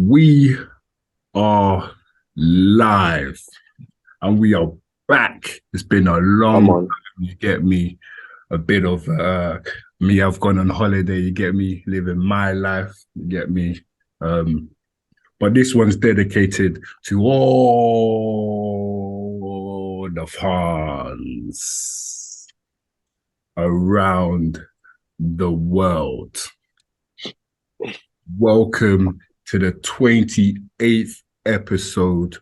We are live and we are back. It's been a Come long time, on. you get me? A bit of me, I've gone on holiday, you get me? Living my life, you get me? Um, but this one's dedicated to all the fans around the world. Welcome to the 28th episode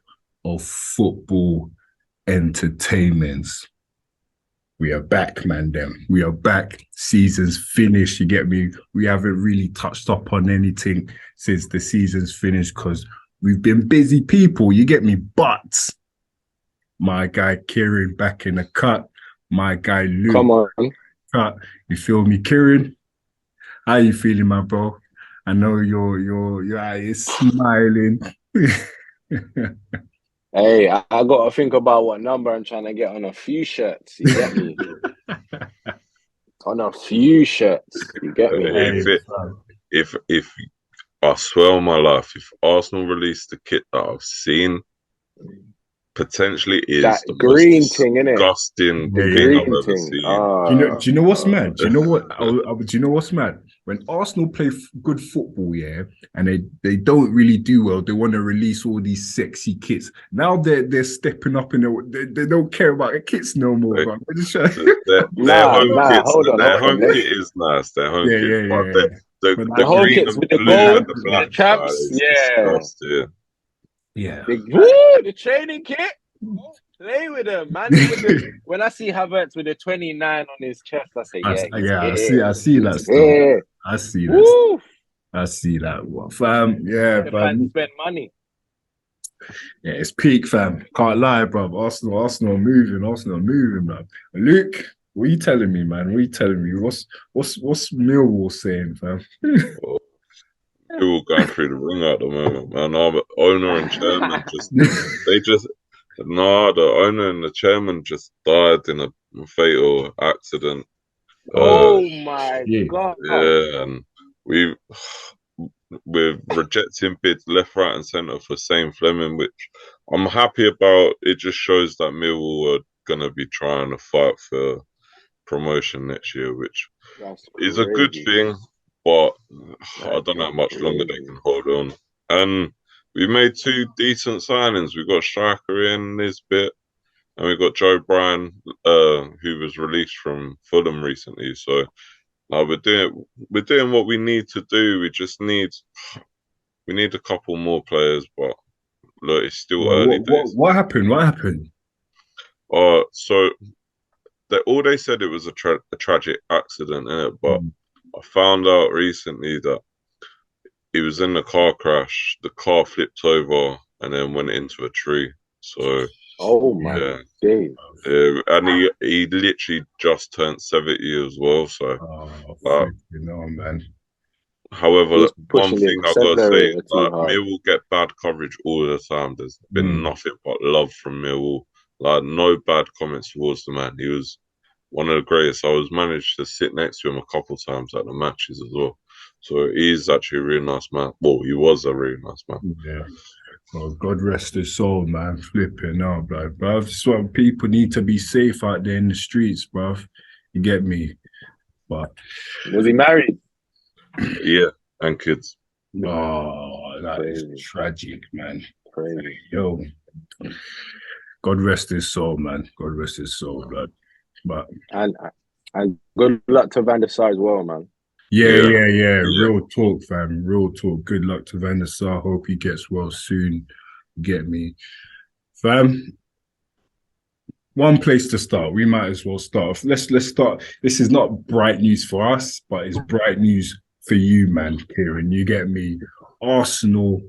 of Football Entertainmenzz. We are back, man. We are back. Season's finished. You get me? We haven't really touched up on anything since the season's finished because we've been busy people. You get me? But my guy Kieran back in the cut. My guy Luke Come on. cut. You feel me, Kieran? How you feeling, my bro? I know your eye is smiling. Hey, I got to think about what number I'm trying to get on a few shirts. You get me? On a few shirts. You get me? Hey, If it, if I swear on my life, if Arsenal release the kit that I've seen, potentially is That the most green thing, innit? disgusting yeah, The yeah, thing I've yeah. green ever thing. seen. Do you know what's mad? Do you know what? Do you know what's mad? When Arsenal play good football, yeah, and they don't really do well, they want to release all these sexy kits. Now they're stepping up and they don't care about the kits no more, Like, bro. They're just trying, their Nah, home nah, kits, hold on, their hold on. home kit is nice. Their home yeah, kit, yeah, but yeah, the yeah. the, But the The like, home green kits and with the blue gold, and the with the black champs. is Yeah. disgusting. yeah. The training kit. Don't play with them, man. When I see Havertz with the 29 on his chest, I say, yeah, he's Yeah, here. I see that He's stuff. here. I see that. Woo! I see that. Well, fam, yeah, The fans fam. spend money. Yeah, it's peak, fam. Can't lie, bro. Arsenal are moving. Arsenal are moving, man. Luke, what are you telling me, man? What are you telling me? What's Millwall saying, fam? We're all going through the ring at the moment, man. Our owner and chairman they just, nah, the owner and the chairman just died in a fatal accident. Uh, Oh my Yeah. God. yeah, and we we're rejecting bids left, right, and centre for Saint Fleming, which I'm happy about. It just shows that Millwall are gonna be trying to fight for promotion next year, which That's is a good crazy. thing, but I That don't know is how much longer they crazy. can hold on. And we made two decent signings. We got striker in this bit, and we got Joe Bryan, who was released from Fulham recently. So we're doing what we need to do. We need a couple more players, but look, it's still Well, early days. what happened? What happened? So all they said it was a tragic accident, innit? But Mm. I found out recently that he was in the car crash. The car flipped over and then went into a tree. So Oh my yeah, days. and he literally just turned 70 as well. So, Oh, uh, freaking no, man. however, He's one pushing the thing I gotta say is accelerator too that hard. Millwall get bad coverage all the time. There's been Mm. nothing but love from Millwall. Like no bad comments towards the man. He was one of the greatest. I was managed to sit next to him a couple of times at the matches as well. So he's actually a really nice man. Well, he was a really nice man. Yeah. Well, God rest his soul, man. Flipping out, bruv. That's why people need to be safe out there in the streets, bruv. You get me? But Was he married? Yeah, and kids. oh, that is Crazy, tragic, man. crazy. Yo, God rest his soul, man. God rest his soul, blood. But And and good luck to Van der Sar as well, man. Yeah, yeah. yeah. Real talk, fam. Real talk. Good luck to Van der Sar. Hope he gets well soon. Get me, fam. One place to start. We might as well start off. Let's start. This is not bright news for us, but it's bright news for you, man, Kieran. You get me? Arsenal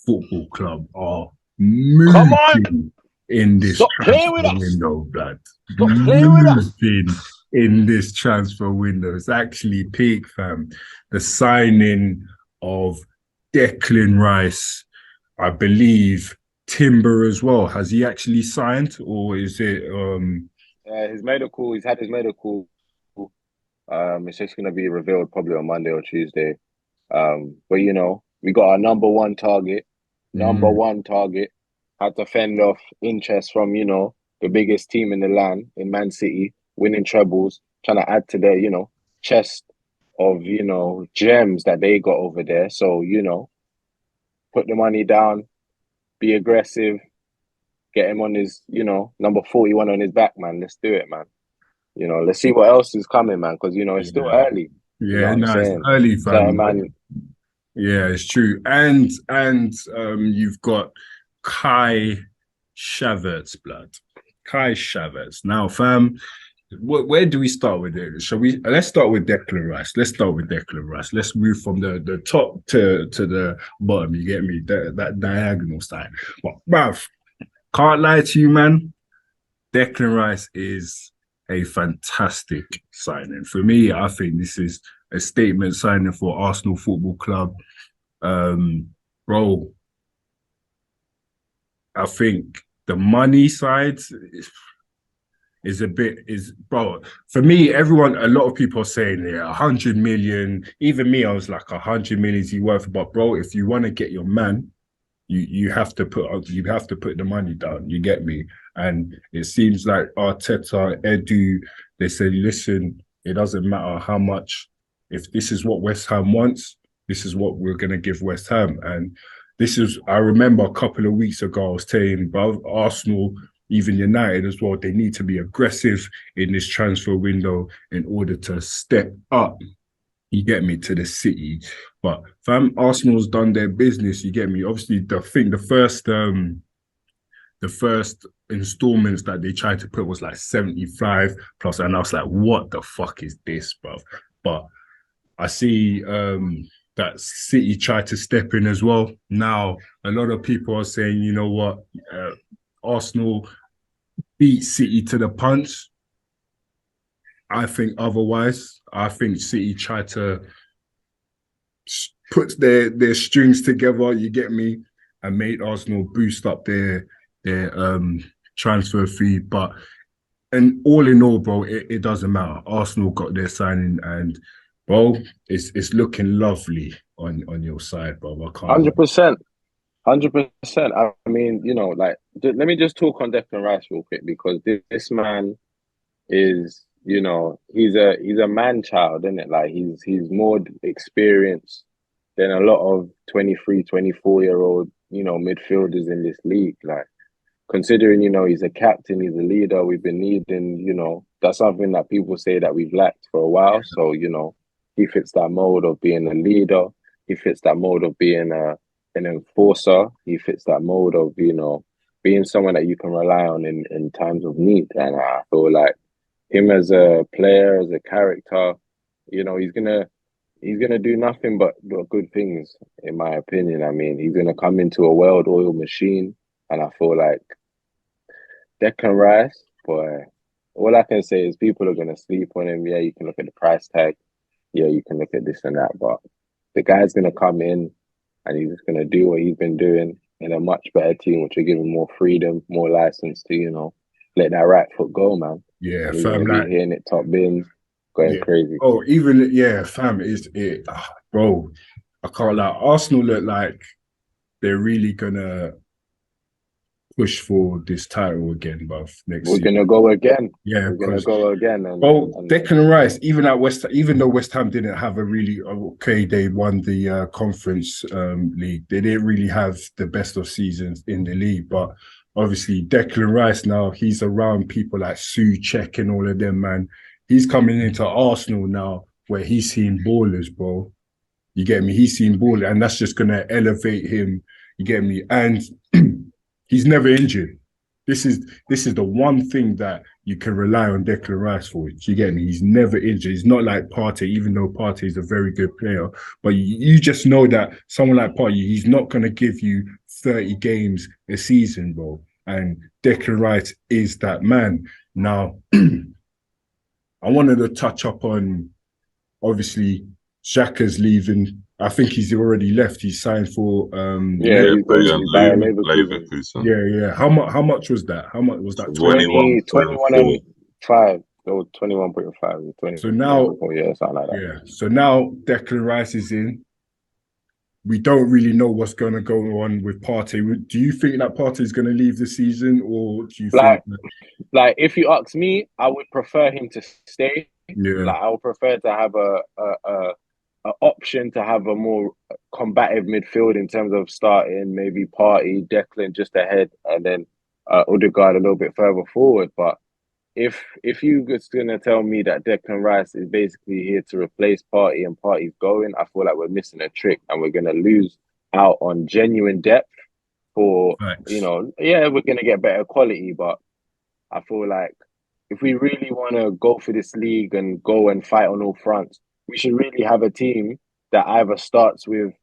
Football Club are Come on, moving in this stop playing transfer with us. window, blood. Stop playing with us. Moving in this transfer window. It's actually peak, fam. The signing of Declan Rice, I believe Timber as well. Has he actually signed, or is it? His medical. He's had his medical. It's just gonna be revealed probably on Monday or Tuesday. But you know, We got our number one target. Mm. Had to fend off interest from, the biggest team in the land in Man City, winning trebles, trying to add to their, chest of, gems that they got over there. So, put the money down, be aggressive, get him on his, number 41 on his back, man. Let's do it, man. Let's see what else is coming, man, because, it's still Yeah. early. You know Yeah, what I'm no, it's saying? early, Certain fam. man, Yeah, it's true. And you've got Kai Shavert's blood. Kai Shavert's. Now, fam, where do we start with it? Shall we? Let's start with Declan Rice. Let's move from the top to the bottom. You get me? That diagonal side. But bruv, can't lie to you, man. Declan Rice is a fantastic signing. For me, I think this is a statement signing for Arsenal Football Club. Bro, I think the money side is a bit bro. For me, a lot of people are saying, yeah, 100 million. Even me, I was like, 100 million is he worth? But bro, if you want to get your man, you have to put the money down. You get me? And it seems like Arteta, Edu, they said, listen, it doesn't matter how much. If this is what West Ham wants, this is what we're gonna give West Ham. And I remember a couple of weeks ago, I was saying, bro, Arsenal, even United as well, they need to be aggressive in this transfer window in order to step up. You get me, to the city. But fam, Arsenal's done their business. You get me. Obviously, the first installments that they tried to put was like 75 plus, and I was like, what the fuck is this, bro? But I see that City tried to step in as well. Now, a lot of people are saying, you know what, Arsenal beat City to the punch. I think otherwise. I think City tried to put their strings together, you get me, and made Arsenal boost up their transfer fee. But and all in all, bro, it doesn't matter. Arsenal got their signing, and bro, it's looking lovely on your side, bro. I can't lie. 100%. 100%. I mean, let me just talk on Declan Rice real quick because this man is, he's a man child, isn't it? Like he's more experienced than a lot of 23, 24-year-old, midfielders in this league. Like considering, he's a captain, he's a leader, we've been needing, that's something that people say that we've lacked for a while. So, he fits that mold of being a leader. He fits that mold of being an enforcer. He fits that mold of, being someone that you can rely on in times of need. And I feel like him as a player, as a character, he's gonna do nothing but good things, in my opinion. I mean, he's gonna come into a well-oiled machine, and I feel like Declan Rice, boy, all I can say is people are gonna sleep on him. Yeah, you can look at the price tag. Yeah, you can look at this and that, but the guy's gonna come in and he's just gonna do what he's been doing in a much better team, which will give him more freedom, more license to, let that right foot go, man. Yeah, And he's fam, gonna be like, hitting it top bins, going yeah. crazy. Oh, even yeah, fam, bro. I can't lie. Arsenal look like they're really gonna push for this title again, bruv, next We're season. gonna go again. Yeah, We're gonna because go again. Declan Rice, even though West Ham didn't have a really okay, they won the conference league. They didn't really have the best of seasons in the league, but obviously Declan Rice now he's around people like Souček and all of them, man. He's coming into Arsenal now where he's seen ballers, bro. You get me? He's seen ballers, and that's just gonna elevate him. You get me? And he's never injured. This is the one thing that you can rely on Declan Rice for. Do you get me? He's never injured. He's not like Partey, even though Partey is a very good player. But you just know that someone like Partey, he's not going to give you 30 games a season, bro. And Declan Rice is that man. Now, I wanted to touch up on, obviously, Xhaka's leaving. I think he's already left. He's signed for he's going to Bayer Leverkusen. Leverkusen. Yeah. How much was that? How much was that? 21 and 5. Or 21.5. So now, yeah, something like that. yeah. So now Declan Rice is in. we don't really know what's going to go on with Partey. Do you think that Partey is going to leave the season, or do you think Like, that, like if you ask me, I would prefer him to stay. yeah, Like, I would prefer to have a option to have a more combative midfield in terms of starting maybe Partey, Declan just ahead, and then Odegaard a little bit further forward. But if you was gonna tell me that Declan Rice is basically here to replace Partey and Partey's going, I feel like we're missing a trick and we're gonna lose out on genuine depth for, facts? yeah, we're gonna get better quality, but I feel like if we really want to go for this league and go and fight on all fronts, we should really have a team that either starts with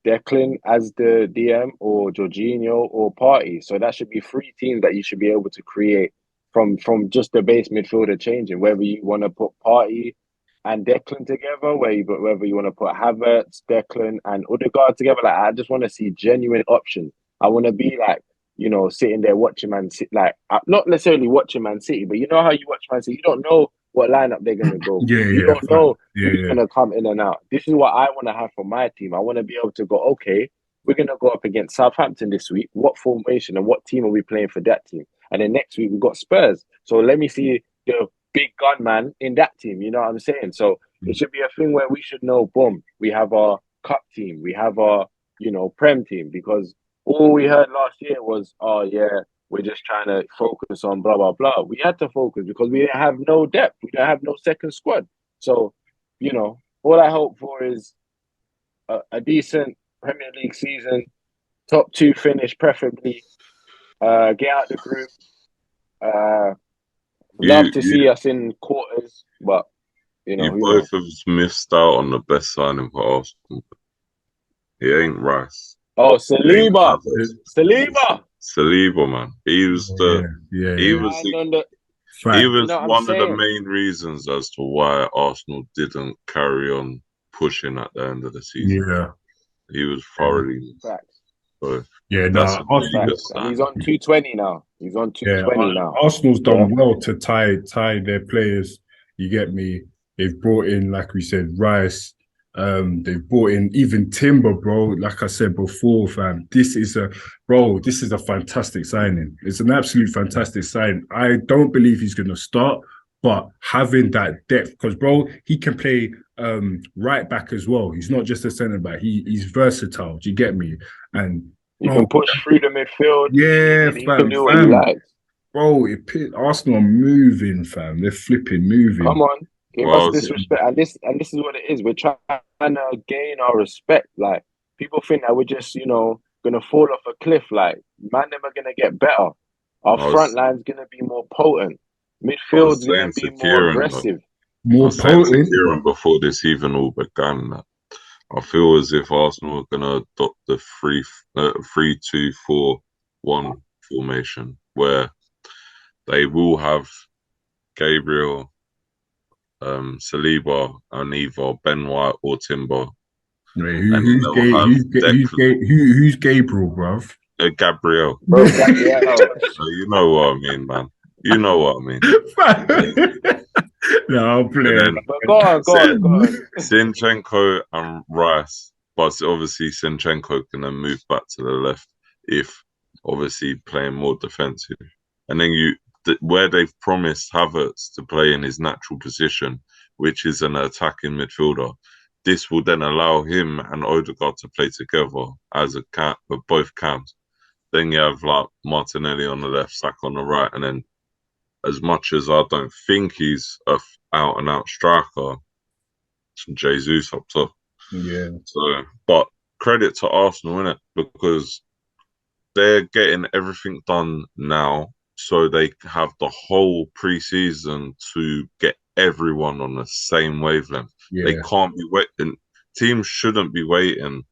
Declan as the DM or Jorginho or Partey. So that should be three teams that you should be able to create from just the base midfielder changing. Whether you want to put Partey and Declan together, whether you want to put Havertz, Declan, and Odegaard together. Like, I just want to see genuine options. I want to be like, sitting there watching Man City, like not necessarily watching Man City, but you know how you watch Man City, you don't know what lineup they're gonna go Yeah, for. You yeah, don't know yeah, who's yeah, gonna come in and out. This is what I want to have for my team. I want to be able to go, okay, we're gonna go up against Southampton this week. What formation and what team are we playing for that team? And then next week we've got Spurs. So let me see the big gun man in that team. You know what I'm saying? So it should be a thing where we should know, boom, we have our cup team, we have our, Prem team, because all we heard last year was, oh yeah, we're just trying to focus on blah blah blah. We had to focus because we didn't have no depth. We didn't have no second squad. So, all I hope for is a decent Premier League season, top two finish preferably. Get out the group. Uh, love You, to see you, us in quarters, but you who both knows? have missed out on the best signing for Arsenal. He ain't Rice. Oh, He ain't Saliba, Havertz. Saliba, Saliba, man. yeah, yeah, He yeah. was man on the. he Fact. You was know what I'm one of the saying? main reasons as to why Arsenal didn't carry on pushing at the end of the season. Yeah, He was thoroughly missed. Facts, So yeah. that's Nah, a really good Arsenal. facts, and he's sign. on 220 now. He's on Yeah, 220 now. Arsenal's Yeah. done well to tie their players. You get me? They've brought in, like we said, Rice. They've brought in even Timber, bro. Like I said before, fam, this is a fantastic signing. It's an absolute fantastic sign. I don't believe he's gonna start, but having that depth, because bro, he can play right back as well. He's not just a centre back. He's versatile. Do you get me? And You can bro, push through the midfield. yeah, He can fam, do what he fam. likes. Bro, Arsenal are moving, fam. They're flipping moving. Come on, give us Well, this respect, and this is what it is. We're trying to gain our respect. Like, people think that we're just gonna fall off a cliff. Like, man, them are gonna get better. Our I front was line's gonna be more potent. I was Midfield's gonna saying be to more Kieran though. aggressive. I More was saying to potent. Kieran before this even all began that I feel as if Arsenal are gonna adopt the 3-2-4-1 formation where they will have Gabriel, Saliba, and either Ben White or Timber, Wait, and then they'll have who's Gabriel, bruv? Gabriel. Bro, Gabriel. You know what I mean, man. You know what I mean. No, I'm And playing. then But go on, go on, go on. Zinchenko and Rice, but obviously Zinchenko can then move back to the left if obviously playing more defensive. And then where they've promised Havertz to play in his natural position, which is an attacking midfielder, this will then allow him and Odegaard to play together as a both cams. Then you have like Martinelli on the left, Saka on the right, and then as much as I don't think he's a out and out striker, Jesus up top. Yeah. So, but credit to Arsenal, innit? Because they're getting everything done now, so they have the whole pre-season to get everyone on the same wavelength. Yeah. They can't be waiting. Teams shouldn't be waiting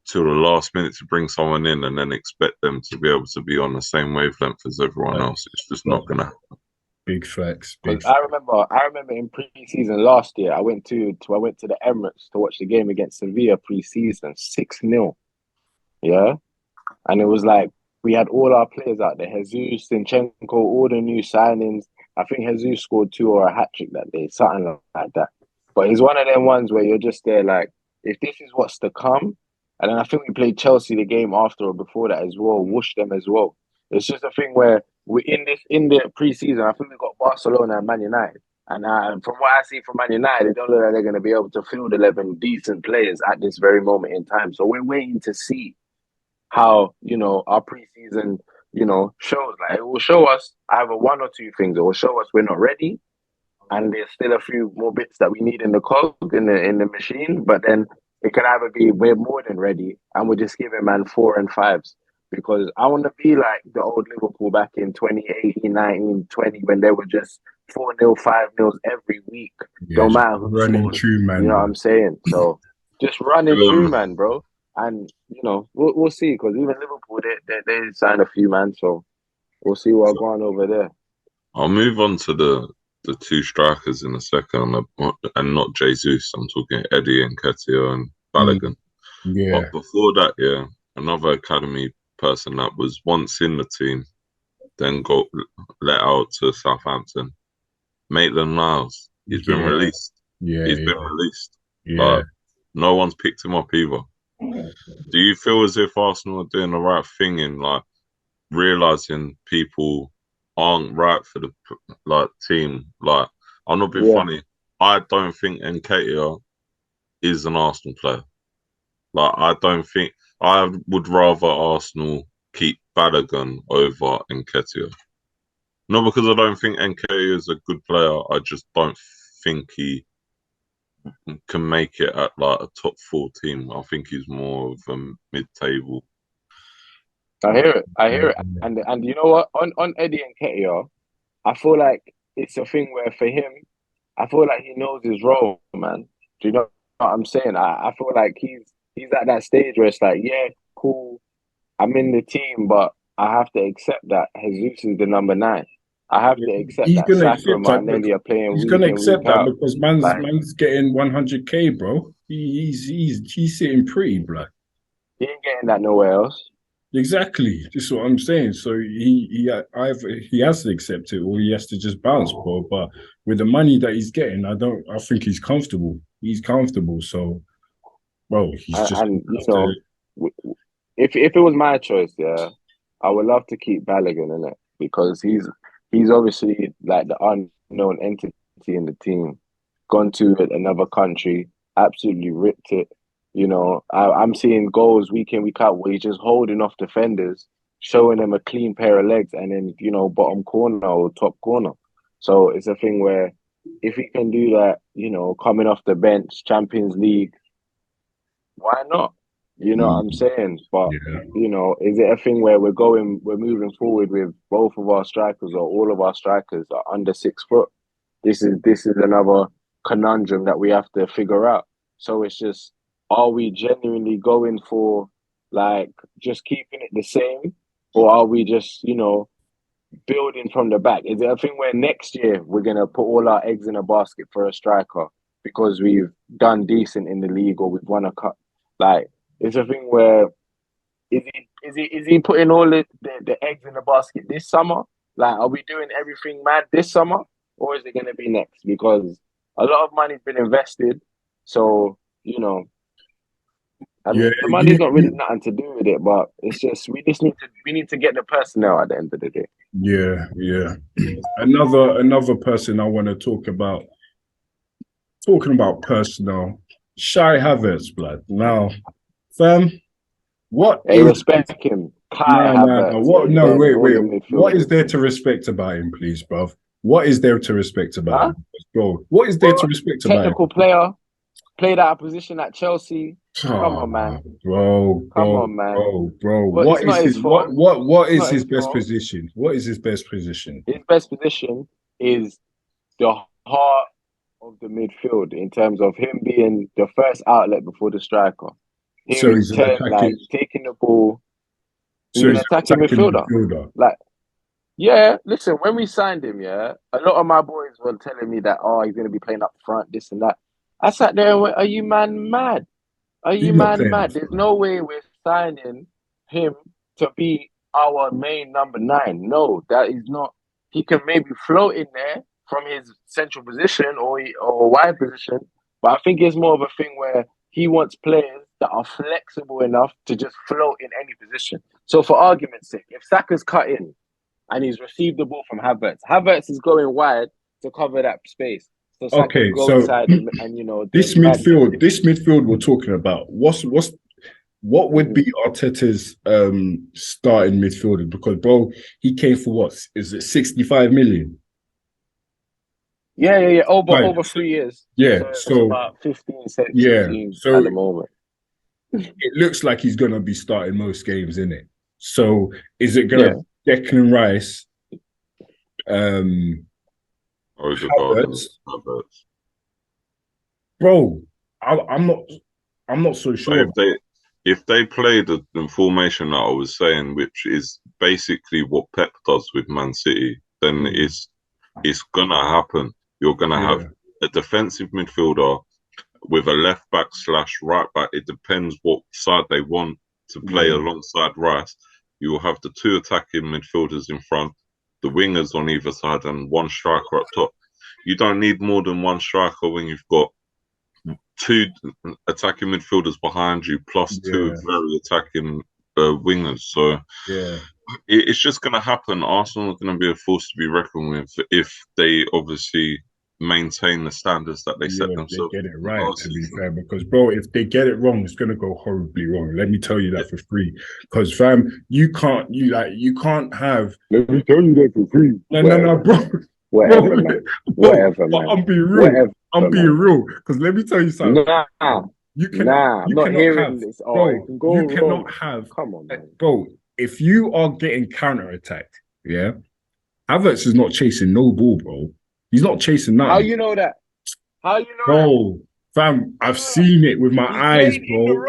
till the last minute to bring someone in and then expect them to be able to be on the same wavelength as everyone else. It's just not gonna happen. Big facts. Because Big I remember in pre-season last year, I went to the Emirates to watch the game against Sevilla pre-season, 6-0. Yeah. And it was like we had all our players out there, Jesus, Zinchenko, all the new signings. I think Jesus scored 2 or a hat-trick that day, something like that. But it's one of them ones where you're just there like, if this is what's to come, And then I think we played Chelsea the game after or before that as well, whooshed them as well. It's just a thing where we in the preseason. I think we got Barcelona and Man United, and from what I see from Man United, they don't look like they're going to be able to field 11 decent players at this very moment in time. So we're waiting to see how our preseason shows. Like it will show us either one or two things. It will show us we're not ready, and there's still a few more bits that we need in the cog in the machine. But then it could either be we're more than ready and we're just giving man 4 and 5s. Because I want to be like the old Liverpool back in 2018, 19, 20, when they were just 4-0, 5-0 every week. Yeah, Don't just matter who running scores. through, man. You know what I'm saying? So just running through, man, bro. And we'll see, because even Liverpool they signed a few man, so we'll see what's going on over there. I'll move on to the two strikers in a second, and not Jesus. I'm talking Eddie and Nketiah and Balogun. Yeah. But before that, yeah, another academy person that was once in the team, then got let out to Southampton. Maitland-Niles, he's been released. He's been released. Yeah. No one's picked him up either. Do you feel as if Arsenal are doing the right thing in like realizing people aren't right for the team? Like, I'm not being funny. I don't think Nketiah is an Arsenal player. Like, I don't think I would rather Arsenal keep Balogun over Nketiah. Not because I don't think Nketiah is a good player. I just don't think he can make it at like a top 4 team. I think he's more of a mid-table. I hear it. And you know what? On Eddie Nketiah, I feel like it's a thing where for him, I feel like he knows his role, man. Do you know what I'm saying? I feel like he's at that stage where it's like, yeah, cool, I'm in the team, but I have to accept that Jesus is the number 9. I have to accept He's that gonna Saka and accept that. Martinelli are playing He's week gonna in, accept week that out. because man's getting 100K, bro. He's sitting pretty, bro. He ain't getting that nowhere else. Exactly. That's what I'm saying. So either he has to accept it or he has to just bounce, bro. But with the money that he's getting, I think he's comfortable. He's comfortable. So, bro, he's just if it was my choice, yeah, I would love to keep Balogun in it, because he's obviously like the unknown entity in the team. Gone to another country, absolutely ripped it. I'm seeing goals week in, week out where he's just holding off defenders, showing them a clean pair of legs, and then, bottom corner or top corner. So it's a thing where if he can do that, coming off the bench, Champions League, why not? You know what I'm saying? But, is it a thing where we're moving forward with both of our strikers or all of our strikers are under 6 foot? This is another conundrum that we have to figure out. So it's just, are we genuinely going for like just keeping it the same, or are we just building from the back? Is it a thing where next year we're gonna put all our eggs in a basket for a striker because we've done decent in the league or we've won a cup? Like, it's a thing where is he putting all the eggs in the basket this summer? Like, are we doing everything mad this summer, or is it going to be next? Because a lot of money's been invested, so I mean, the money's not really nothing to do with it, but it's just we need to get the personnel at the end of the day. Yeah. Another person I want to talk about. Talking about personnel, Shai Havertz, blood. Now, fam, what Hey, respect him. Kai Havertz. No. What? No, wait. What is there to respect about him, please, bruv? What is there to respect about him, bro? What is there to respect about him? Technical player, played out of position at Chelsea. Come on, man. Bro. Well, What is his best fault. position? What is his best position? His best position is the heart of the midfield in terms of him being the first outlet before the striker. So he's taking the ball. He's an attacking midfielder. Like, yeah, listen, when we signed him, a lot of my boys were telling me that, he's going to be playing up front, this and that. I sat there and went, are you man mad? Are you man mad? There's no way we're signing him to be our main number 9. No, that is not. He can maybe float in there from his central position or wide position, but I think it's more of a thing where he wants players that are flexible enough to just float in any position. So, for argument's sake, if Saka's cut in and he's received the ball from Havertz, Havertz is going wide to cover that space. So Saka can Okay, go so inside and the this midfield we're talking about, what would be Arteta's starting midfielder? Because bro, he came for what? Is it 65 million? Yeah. Right. Over 3 years. Yeah. So it's So about 15, 16 yeah. at So the moment. it looks like he's gonna be starting most games, isn't it? So is it gonna Yeah. be Declan Rice, Odegaard and Havertz? Havertz. Bro, I'm not so But sure. if they play the formation that I was saying, which is basically what Pep does with Man City, then it's gonna happen. You're gonna have a defensive midfielder with a left back / right back. It depends what side they want to play alongside Rice. You will have the two attacking midfielders in front, the wingers on either side, and one striker up top. You don't need more than one striker when you've got two attacking midfielders behind you, plus two very attacking wingers. So it's just going to happen. Arsenal are going to be a force to be reckoned with if they obviously maintain the standards that they set themselves. They get it right, to be fair, because bro, if they get it wrong, it's gonna go horribly wrong. Let me tell you that for free. Because fam, you can't have. Let me tell you that for free. No, bro. Whatever, man. Whatever, man. I'm being real. I'm being real. Because let me tell you something. I'm not hearing this. Bro, you cannot have. Come on, man. Bro, if you are getting counter-attacked, Havertz is not chasing no ball, bro. He's not chasing nothing. How you know that? How you know bro, that? Fam, I've seen it with my eyes, bro.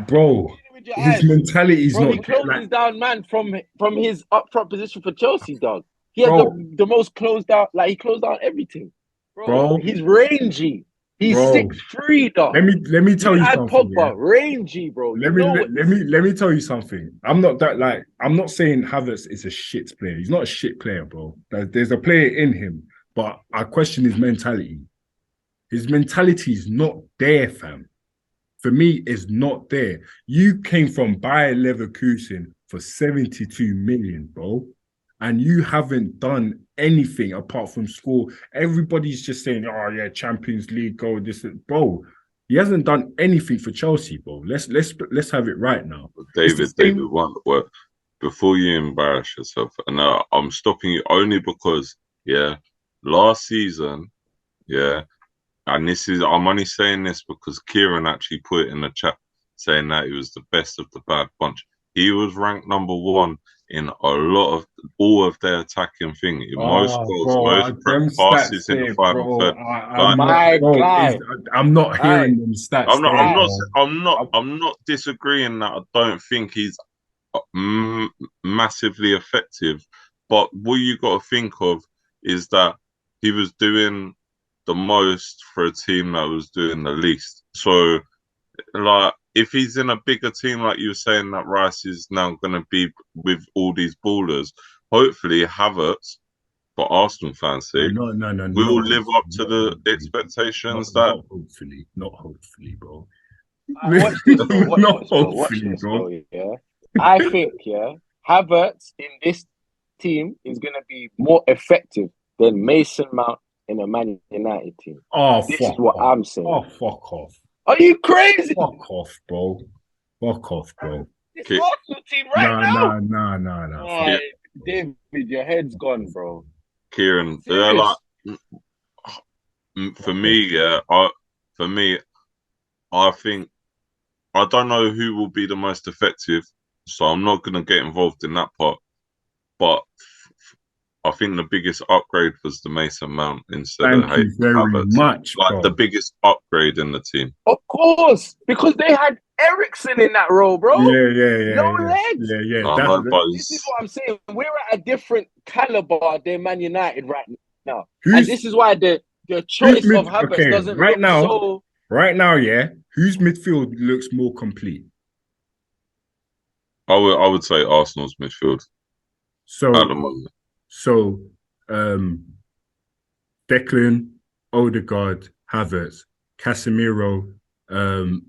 Bro, his mentality is not. He closes down man from his up front position for Chelsea, dog. He has the most closed out. Like he closed down everything, bro. He's rangy. He's 6'3", dog. Let me tell you something. Pogba, rangy, bro. Let me tell you something. I'm not saying Havertz is a shit player. He's not a shit player, bro. There's a player in him, but I question his mentality. His mentality is not there, fam. For me, it's not there. You came from Bayer Leverkusen for 72 million, bro. And you haven't done anything apart from score. Everybody's just saying, oh yeah, Champions League goal, this, bro. He hasn't done anything for Chelsea, bro. Let's have it right now. David Wonderworth, before you embarrass yourself, and I'm stopping you only because, last season, and I'm only saying this because Kieran actually put it in the chat saying that he was the best of the bad bunch. He was ranked number 1 in all of their attacking thing. In most goals, most passes in the final third. I'm not hearing them stats. I'm not disagreeing that I don't think he's massively effective, but what you got to think of is that he was doing the most for a team that was doing the least. So, like, if he's in a bigger team, like you were saying, that Rice is now going to be with all these ballers, hopefully Havertz, for Arsenal fans' sake, will live up to the expectations not hopefully, bro. Watch this, bro. I think, Havertz in this team is going to be more effective than Mason Mount in a Man United team. This is what I'm saying. Oh, fuck off. Are you crazy? Fuck off, bro. Fuck off, bro. This Arsenal team now? Nah. Oh, David, your head's gone, bro. Kieran, for me, I think I don't know who will be the most effective, so I'm not going to get involved in that part. But I think the biggest upgrade was the Mason Mount instead of Thank you very much, like the biggest upgrade in the team. Of course, because they had Eriksen in that role, bro. No legs. This is what I'm saying. We're at a different caliber than Man United right now, and this is why the choice of Havertz doesn't right look now. So... Right now, whose midfield looks more complete? I would say Arsenal's midfield. So at the moment. So, Declan, Odegaard, Havertz, Casemiro, Um,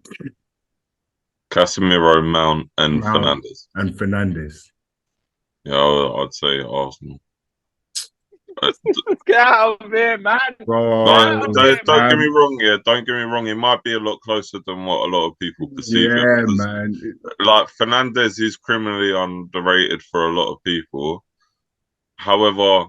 Casemiro, Mount, and Mount Fernandez. and Fernandez. Yeah, I'd say Arsenal. Uh, Get out of here, man. Like, Get out of Bro, here, don't man. get me wrong, yeah. Don't get me wrong. It might be a lot closer than what a lot of people perceive it yeah, because, man. like, Fernandez is criminally underrated for a lot of people. However,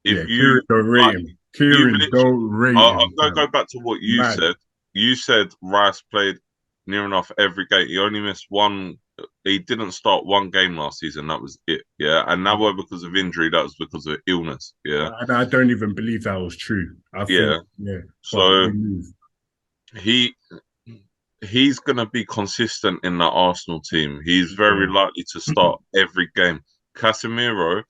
Yeah, if Kieran you don't rate like, him. you've Kieran literally, don't rate I'm him, gonna go fam. back to what you Mad. said. You said Rice played near enough every game. He only missed one. He didn't start one game last season. That was it. Yeah, and that was because of injury. That was because of illness. Yeah, I don't even believe that was true. I think, yeah. yeah, but So we move. he he's going to be consistent in that Arsenal team. He's very Yeah. likely to start every game. Casemiro,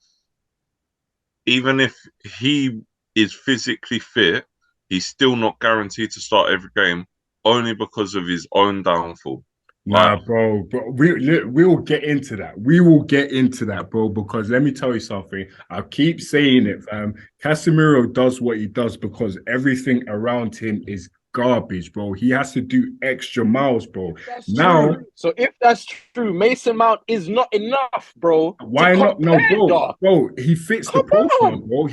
even if he is physically fit, he's still not guaranteed to start every game only because of his own downfall. Like, Nah, bro, we will get into that. We will get into that, bro. Because let me tell you something. I keep saying it, fam. Casemiro does what he does because everything around him is garbage, bro. He has to do extra miles, bro. That's Now, true. So if that's true, Mason Mount is not enough, bro, to why not? No, compare, bro, dog. bro. He fits the Come profile, on. bro.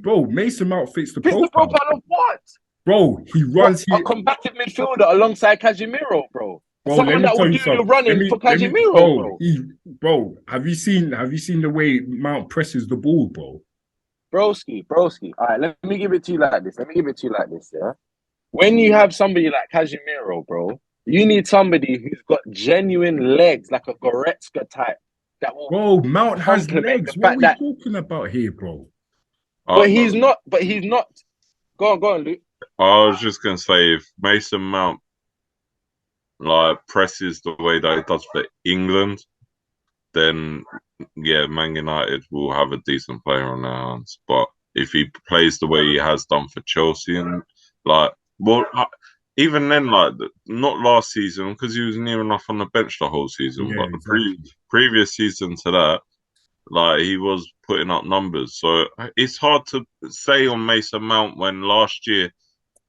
Bro. Mason Mount fits the Fits the profile, profile of what? bro. He What? runs. A combative midfielder alongside Casemiro, bro. Bro, let Someone me that tell will you do the something. running for Casemiro, bro. Bro, have you seen the way Mount presses the ball, bro? Broski. All right, let me give it to you like this. Yeah. When you have somebody like Casemiro, bro, you need somebody who's got genuine legs, like a Goretzka type, that will Bro, Mount has complement the legs. What are fact we that. talking about here, bro? I, But he's not. But he's not. Go on, Luke. I was just gonna say if Mason Mount like presses the way that he does for England, then yeah, Man United will have a decent player on their hands. But if he plays the way he has done for Chelsea and like, well, even then, like not last season because he was near enough on the bench the whole season, Yeah, but the exactly. previous season to that, like he was putting up numbers. So it's hard to say on Mason Mount when last year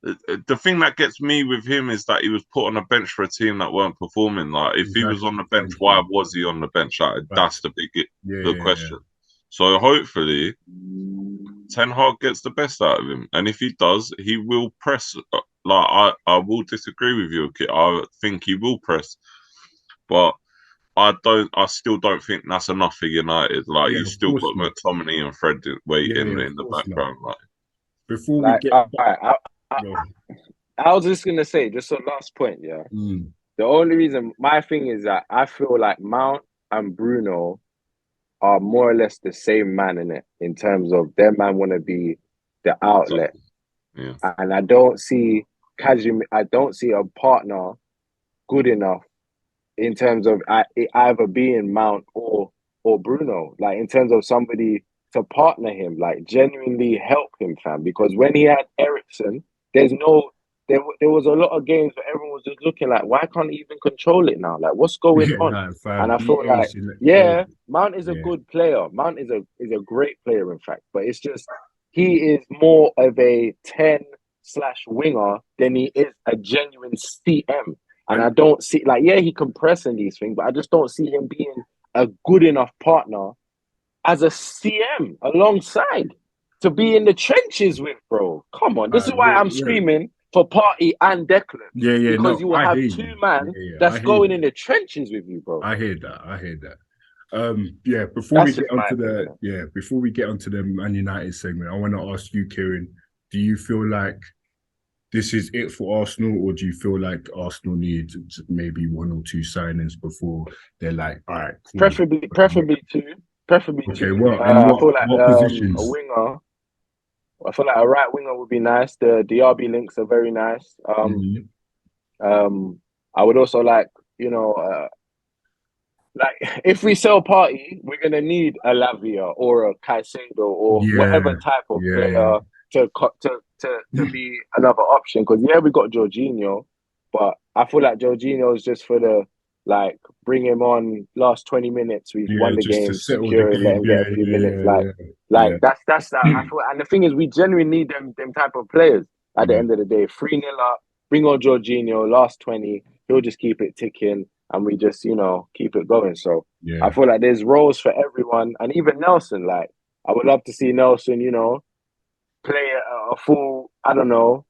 the thing that gets me with him is that he was put on a bench for a team that weren't performing. Like, if he was Exactly. on the bench, Thank why you. was he on the bench? Like, that's Facts. Yeah, the yeah, yeah. question. So hopefully, Ten Hag gets the best out of him, and if he does, he will press. Like, I will disagree with you, Kit. I think he will press, but I don't. I still don't think that's enough for United. Like, Yeah, you of still course got not. McTominay and Fred Yeah, waiting yeah, in of the course not. background. Like, Before we Like, get all back, right, yo, I was just gonna say, just a last point, yeah. The only reason my thing is that I feel like Mount and Bruno are more or less the same man in it in terms of their man want to be the so, outlet, yeah. and I don't see I don't see a partner good enough in terms of it either being Mount or Bruno, like in terms of somebody to partner him, like genuinely help him, fam. Because when he had Ericsson, there's no there was a lot of games where everyone was just looking like, why can't he even control it now? Like, what's going yeah, on? nah, And fam, I he feel like, aged, yeah, Mount is a yeah, good player. Mount is a great player, in fact, but it's just he is more of a 10/winger than he is a genuine CM. And I and don't see like yeah, he can press in these things, but I just don't see him being a good enough partner as a CM alongside to be in the trenches with, bro. Come on. This is why I'm yeah, screaming for Party and Declan. yeah, yeah. Because No, you will I hear have two you. Yeah, man yeah, I that's hear going that. in the trenches with you, bro. I hear that. I hear that. Yeah, That's just my opinion. before we get onto the Man United segment, I want to ask you, Kieran, do you feel like this is it for Arsenal, or do you feel like Arsenal need maybe one or two signings before they're like, all right, cool. Preferably two. Preferably Okay, two. well, in I feel like what a positions? winger. I feel like a right winger would be nice. The DRB links are very nice. Mhm. I would also like, like if we sell Party, we're gonna need a Lavia or a Caicedo or Yeah, whatever type of yeah, player to be another option. Because yeah, we got Jorginho, but I feel like Jorginho is just for the like bring him on last 20 minutes. We've yeah, won the just to game, settle the secure him, let game. him get Yeah, a few yeah, minutes. yeah, Like yeah, that's that. I feel, and the thing is, we genuinely need them type of players. At the yeah, end of the day, 3-0 up. bring on Jorginho, last 20, he'll just keep it ticking and we just, keep it going. So I Yeah. feel like there's roles for everyone. And even Nelson, like, I would love to see Nelson, play a full, I don't know,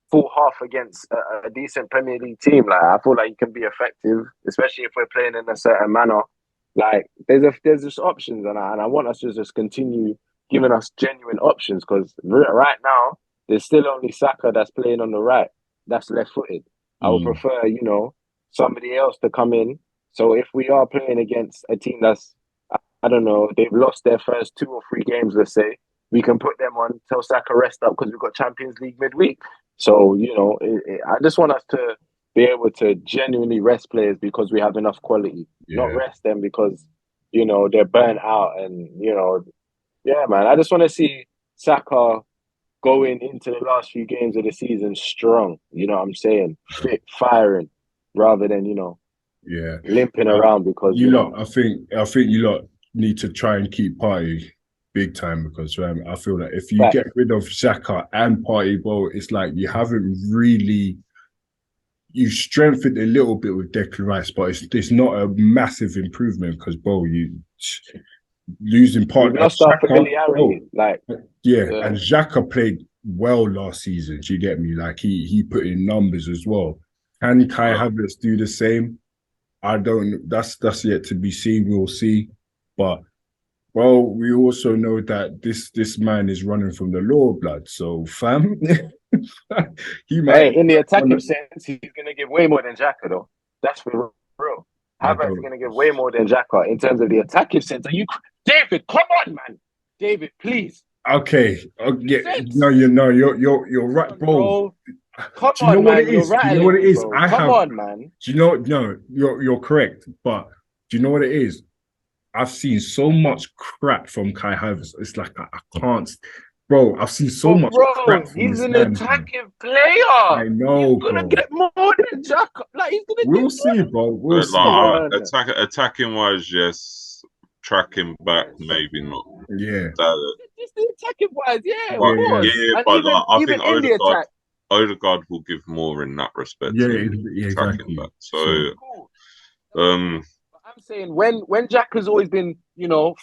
full half against a decent Premier League team. Like, I feel like he can be effective, especially if we're playing in a certain manner. Like, there's just options, and I want us to just continue giving us genuine options because right now there's still only Saka that's playing on the right, that's left-footed. I would prefer, somebody else to come in. So if we are playing against a team that's, I don't know, they've lost their first 2 or 3 games, let's say, we can put them on, tell Saka rest up because we've got Champions League midweek. So, I just want us to be able to genuinely rest players because we have enough quality, not Yeah. rest them because, they're burnt out. And, yeah, man, I just want to see Saka going into the last few games of the season strong. You know what I'm saying? Fit, firing, rather than, Yeah. limping around because, I think you lot need to try and keep Party big time because I feel like if you get rid of Xhaka and Party, bro, it's like you haven't really you strengthened a little bit with Declan Rice, but it's not a massive improvement because, bro, you losing part. We've lost our familiarity. And Xhaka played well last season. Do you get me? Like he put in numbers as well. Can Kai Havertz do the same? I don't. That's yet to be seen. We'll see. But well, we also know that this man is running from the law, blood. So, fam, he might. Hey, in the attacking sense, he's gonna give way more than Xhaka, though. That's for real. Havertz is gonna give way more than Xhaka in terms of the attacking sense. Are you, David? Come on, man, David, please. Okay. Yeah. No, you're right, bro. Come on, man. You're right. Do you know what it is? Come on, man. Do you know? No, you're correct. But do you know what it is? I've seen so much crap from Kai Havertz. It's like I can't, bro. I've seen so much crap from he's this an man, attacking player. I know, he's gonna get more than Xhaka. Like he's gonna. We'll see, bro. We'll see. Attacking wise, yes. Tracking back, maybe not. Yeah. Just the attacking wise, yeah. But I think Odegaard will give more in that respect. Yeah, exactly. Back. So, I'm saying when Xhaka's always been,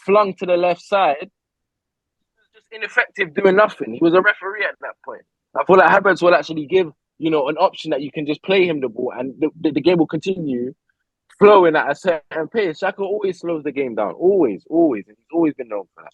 flung to the left side, he was just ineffective doing nothing. He was a referee at that point. I feel like Havertz will actually give, an option that you can just play him the ball and the game will continue flowing at a certain pace. Xhaka always slows the game down. Always. And he's always been known for that.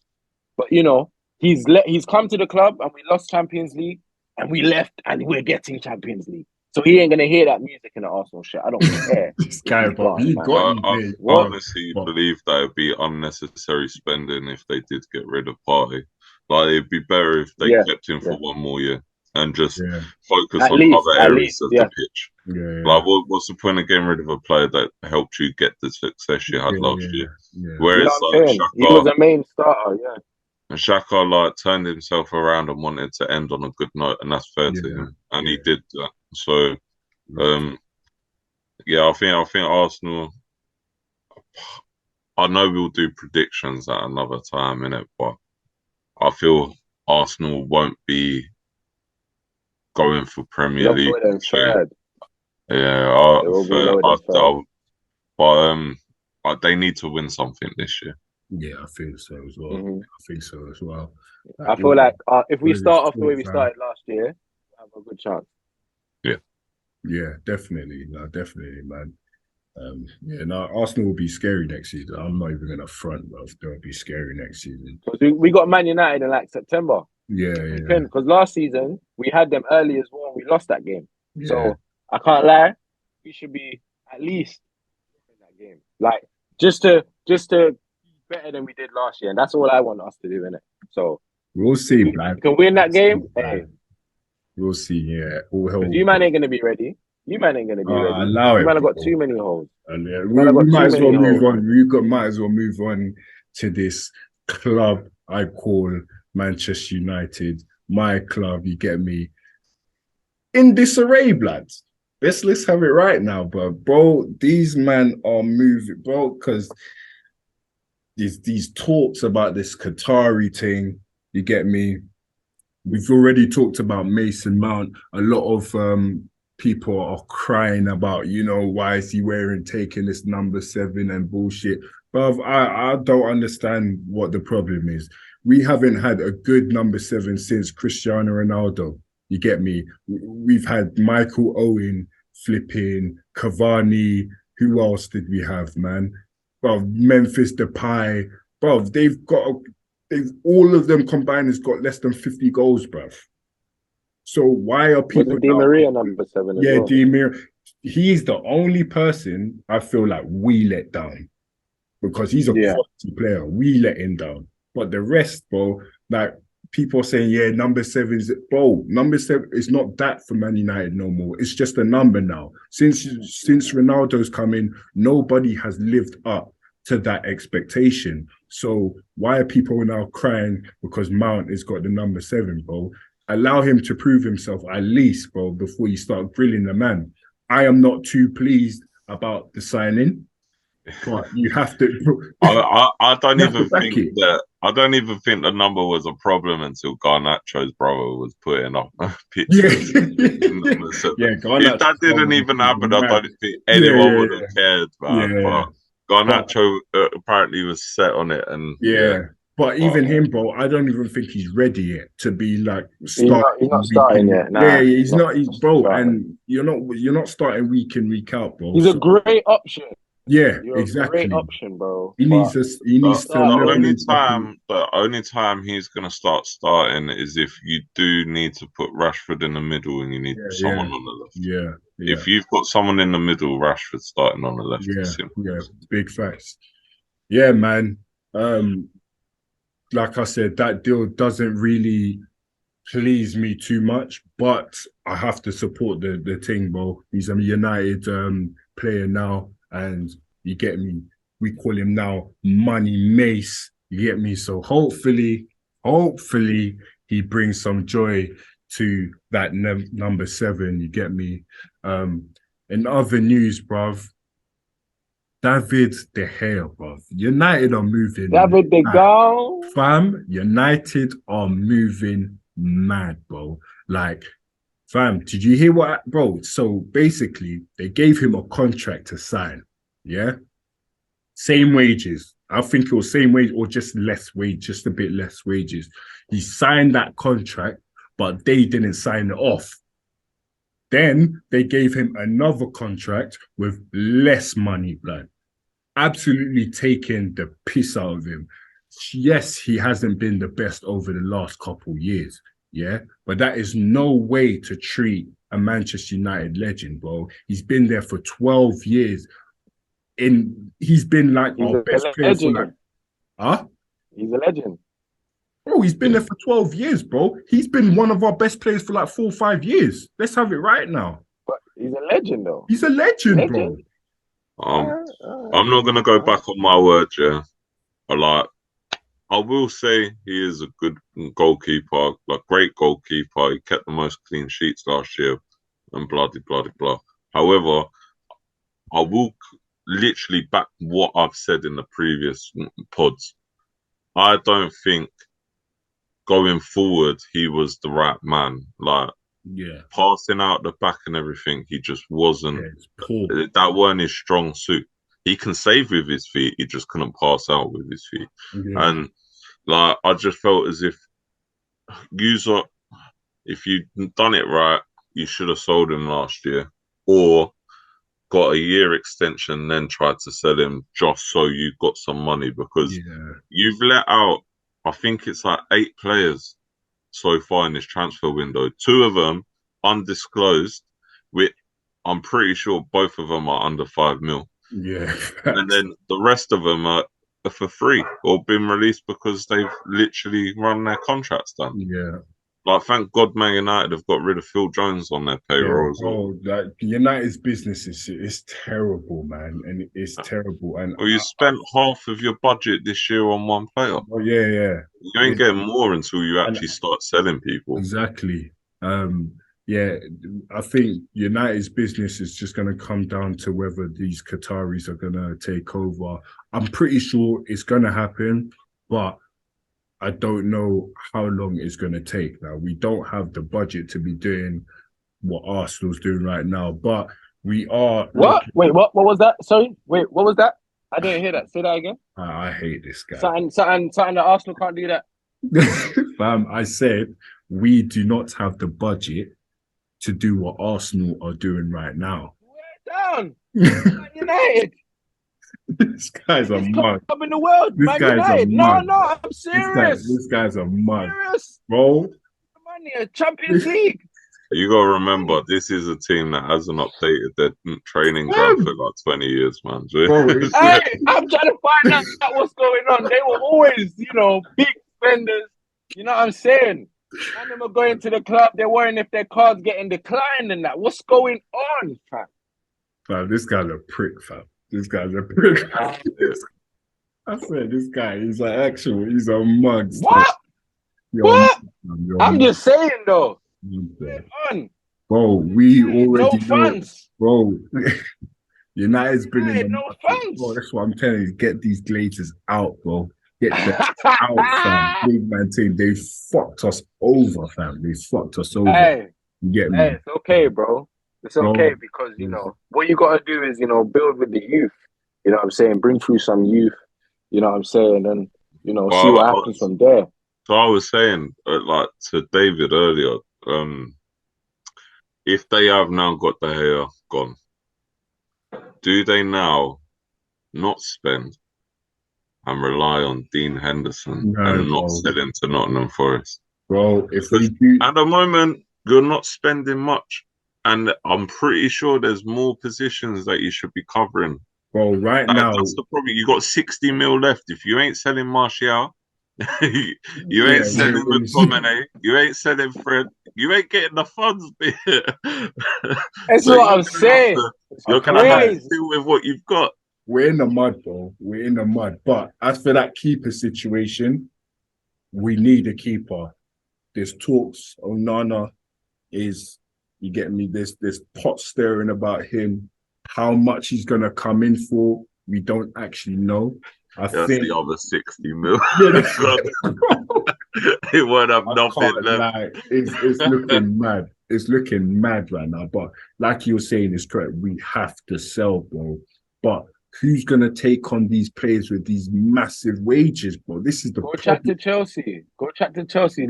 But, he's come to the club and we lost Champions League and we left and we're getting Champions League. So he ain't gonna hear that music in the Arsenal shit. I don't care. This guy, bro, I honestly believe that it'd be unnecessary spending if they did get rid of Partey. Like it'd be better if they kept him for 1 more year and just focus on other areas of the pitch. Like, what's the point of getting rid of a player that helped you get the success you had last year? Whereas Xhaka, he was a main starter, and Xhaka turned himself around and wanted to end on a good note, and that's fair to him, and he did that. So, I think Arsenal. I know we'll do predictions at another time, innit? But I feel Arsenal won't be going for Premier League. But they need to win something this year. Yeah, I feel so as well. I feel like if we start off the way we started last year, we have a good chance. Yeah, definitely. No, definitely, man. Arsenal will be scary next season. I'm not even gonna front, but they'll be scary next season. We got Man United in like September. Yeah. Because last season we had them early as well. We lost that game, so I can't lie. We should be at least in that game, like just to be better than we did last year, and that's all I want us to do, innit? So we'll see, man. Can win that game. Hey, we'll see. Yeah, all hell. You man ain't gonna be ready. You man ain't gonna be ready. Allow you man have got too many holes. And we might as well move on. Might as well move on to this club I call Manchester United. My club, you get me? In disarray, blood. Let's have it right now, bro. These men are moving, bro, because these talks about this Qatari thing. You get me? We've already talked about Mason Mount. A lot of people are crying about, why is he taking this number 7 and bullshit. But I don't understand what the problem is. We haven't had a good number 7 since Cristiano Ronaldo. You get me? We've had Michael Owen, flipping Cavani. Who else did we have, man? Well, Memphis Depay. Bro, they've all of them combined has got less than 50 goals, bruv. So why are people Wasn't Di Maria number 7 as yeah, well? Di Maria. He's the only person I feel like we let down because he's a quality player. We let him down. But the rest, bro, like people are saying, yeah, number 7 is number 7 is not that for Man United no more. It's just a number now. Since Ronaldo's come in, nobody has lived up to that expectation. So why are people now crying because Mount has got the number 7, bro? Allow him to prove himself at least, bro, before you start grilling the man. I am not too pleased about the signing, but you have to. I don't even think that. I don't even think the number was a problem until Garnacho's brother was putting up pictures. If that didn't even happen, I don't think anyone would have cared, man. But Garnacho apparently was set on it, and But even him, bro, I don't even think he's ready yet to be like starting. He's not starting yet. Nah, he's not. He's bro, and you're not starting week in, week out, bro. He's a great option. Yeah, You're exactly. A great option, bro. He needs to. The only time he's gonna start starting is if you do need to put Rashford in the middle and you need someone on the left. Yeah. If you've got someone in the middle, Rashford starting on the left. Yeah, big facts. Yeah, man. Like I said, that deal doesn't really please me too much, but I have to support the thing, bro. He's a United player now, and you get me. We call him now Money Mace. You get me. So hopefully, he brings some joy to that number 7. You get me. In other news, bruv, David De Gea, bruv. United are moving. David De Gea. Fam, United are moving mad, bro. Like, fam, did you hear what, bro? So basically, they gave him a contract to sign. Yeah. Same wages. I think it was same wage or just less wage, just a bit less wages. He signed that contract, but they didn't sign it off. Then they gave him another contract with less money, blood. Absolutely taking the piss out of him. Yes, he hasn't been the best over the last couple years, yeah? But that is no way to treat a Manchester United legend, bro. He's been there for 12 years. He's been like our best player for like... He's a legend. Bro, he's been there for 12 years, bro. He's been one of our best players for like 4 or 5 years. Let's have it right now. But he's a legend, though. He's a legend, bro. I'm not going to go back on my word, yeah. I will say he is a good goalkeeper, like great goalkeeper. He kept the most clean sheets last year and blah, blah, blah, blah. However, I will literally back what I've said in the previous pods. I don't think going forward he was the right man. Like, passing out the back and everything, he just wasn't. That weren't his strong suit. He can save with his feet, he just couldn't pass out with his feet. And like, I just felt as if if you'd done it right, you should have sold him last year, or got a year extension, then tried to sell him just so you got some money, because you've let out, I think it's like 8 players so far in this transfer window. 2 of them undisclosed, which I'm pretty sure both of them are under 5 mil. Yeah. And then the rest of them are for free or been released because they've literally run their contracts done. Yeah. Like, thank God Man United have got rid of Phil Jones on their payroll as well. Like, United's business is terrible, man. And it's terrible. And you spent half of your budget this year on one player. Oh, yeah. You ain't getting more until you actually start selling people. Exactly. Yeah, I think United's business is just going to come down to whether these Qataris are going to take over. I'm pretty sure it's going to happen, but I don't know how long it's going to take. Now, we don't have the budget to be doing what Arsenal's doing right now. But we are What? Wait, what was that? Sorry. Wait, what was that? I didn't hear that. Say that again. I hate this guy. Something that Arsenal can't do that. Fam, I said we do not have the budget to do what Arsenal are doing right now. We're down. Man United. This guy's a mug. Club in the world. This Man guy's United. a No, mug. I'm serious. This guy's a mug. Serious. Bro. Money, Champions League. You gotta remember, this is a team that hasn't updated their training ground for like 20 years, man. Bro, hey, I'm trying to find out what's going on. They were always, big spenders. You know what I'm saying? And them are going to the club. They're worrying if their card's getting declined and that. What's going on, fam? Fam, this guy's a prick, fam. This guy's a prick. I said, this guy, he's a mug. What? What? I'm just saying, though. On. Bro, we already no funds. Bro, United's been in the no funds. Bro, that's what I'm telling you. Get these Glazers out, bro. Get them out, fam. Big man team. They fucked us over, fam. They fucked us over. Hey, you get me? Hey, it's okay, bro. It's okay because, what you got to do is, build with the youth. You know what I'm saying? Bring through some youth. You know what I'm saying? And, see what happens from there. So I was saying, like to David earlier, if they have now got the hair gone, do they now not spend and rely on Dean Henderson and not sell him to Nottingham Forest? Bro, if we do... At the moment, you're not spending much. And I'm pretty sure there's more positions that you should be covering. Bro, right now... That's the problem. You got 60 mil left. If you ain't selling Martial... you ain't selling McTominay. You ain't selling Fred. You ain't getting the funds. That's what I'm saying. You're gonna have to deal with what you've got. We're in the mud, bro. We're in the mud. But as for that keeper situation, we need a keeper. There's talks. Onana is, you get me? There's pot stirring about him. How much he's gonna come in for, we don't actually know. I think the other 60 mil. It won't have nothing left. It's looking mad. It's looking mad right now. But like you were saying, it's correct. We have to sell, bro. But who's gonna take on these players with these massive wages, bro? This is the problem. Chat to Chelsea. Go chat to Chelsea.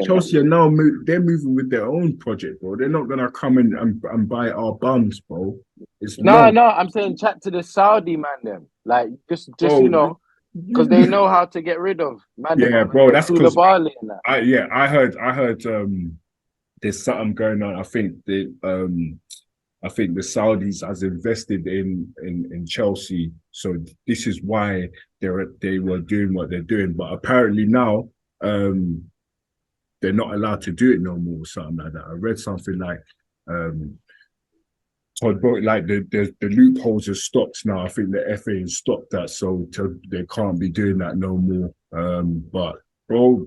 Chelsea are now they're moving with their own project, bro. They're not gonna come in and buy our bums, bro. No. I'm saying chat to the Saudi man. Them like just bro, because they know how to get rid of man. Yeah, bro. That's because I heard there's something going on. I think the Saudis has invested in Chelsea, so this is why they were doing what they're doing. But apparently now they're not allowed to do it no more, or something like that. I read something like like the loopholes are stopped now. I think the FA has stopped that, so they can't be doing that no more. But bro,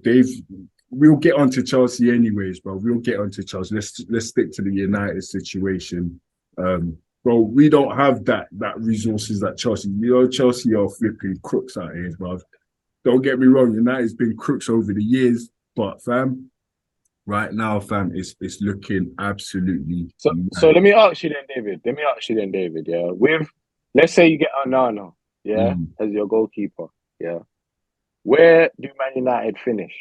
we'll get onto Chelsea anyways, bro. We'll get onto Chelsea. Let's stick to the United situation. Bro, we don't have that resources that Chelsea. Chelsea are flipping crooks out here, bro. Don't get me wrong, United's been crooks over the years, but fam, right now, fam, it's looking absolutely. So let me ask you then, David. Yeah, let's say you get Onana, as your goalkeeper. Yeah, where do Man United finish?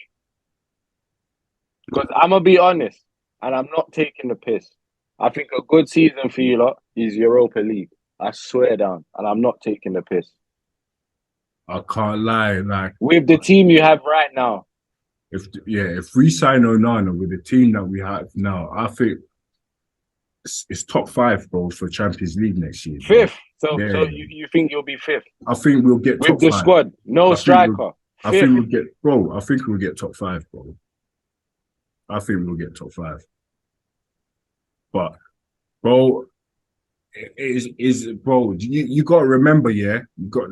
Because I'm gonna be honest, and I'm not taking the piss. I think a good season for you lot is Europa League. I swear down, and I'm not taking the piss. I can't lie, like with the team you have right now. If we sign Onana with the team that we have now, I think it's top 5, bro, for Champions League next year. 5th. So you think you'll be 5th? I think we'll get top 5 with the squad. No striker. I think we'll get, bro. I think we'll get top 5, bro. I think we'll get top 5. But, bro, bro, you got to remember, you got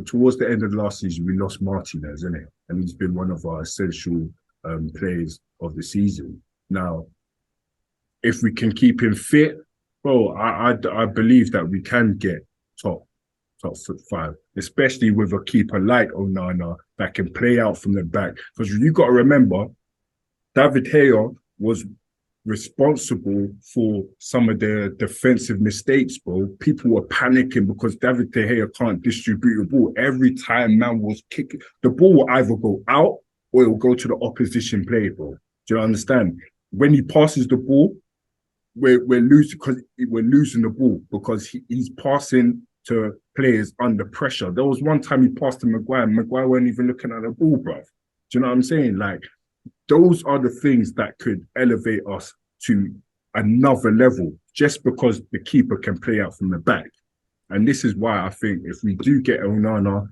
towards the end of the last season, we lost Martinez, innit? And he's been one of our essential players of the season. Now, if we can keep him fit, bro, I believe that we can get top 5, especially with a keeper like Onana that can play out from the back. Because you got to remember, David Gea was responsible for some of their defensive mistakes, bro. People were panicking because David De Gea can't distribute the ball. Every time man was kicking, the ball will either go out or it will go to the opposition player, bro. Do you understand? When he passes the ball, we're losing the ball because he's passing to players under pressure. There was one time he passed to Maguire, and Maguire weren't even looking at the ball, bro. Do you know what I'm saying? Like, those are the things that could elevate us to another level just because the keeper can play out from the back. And this is why I think if we do get Onana,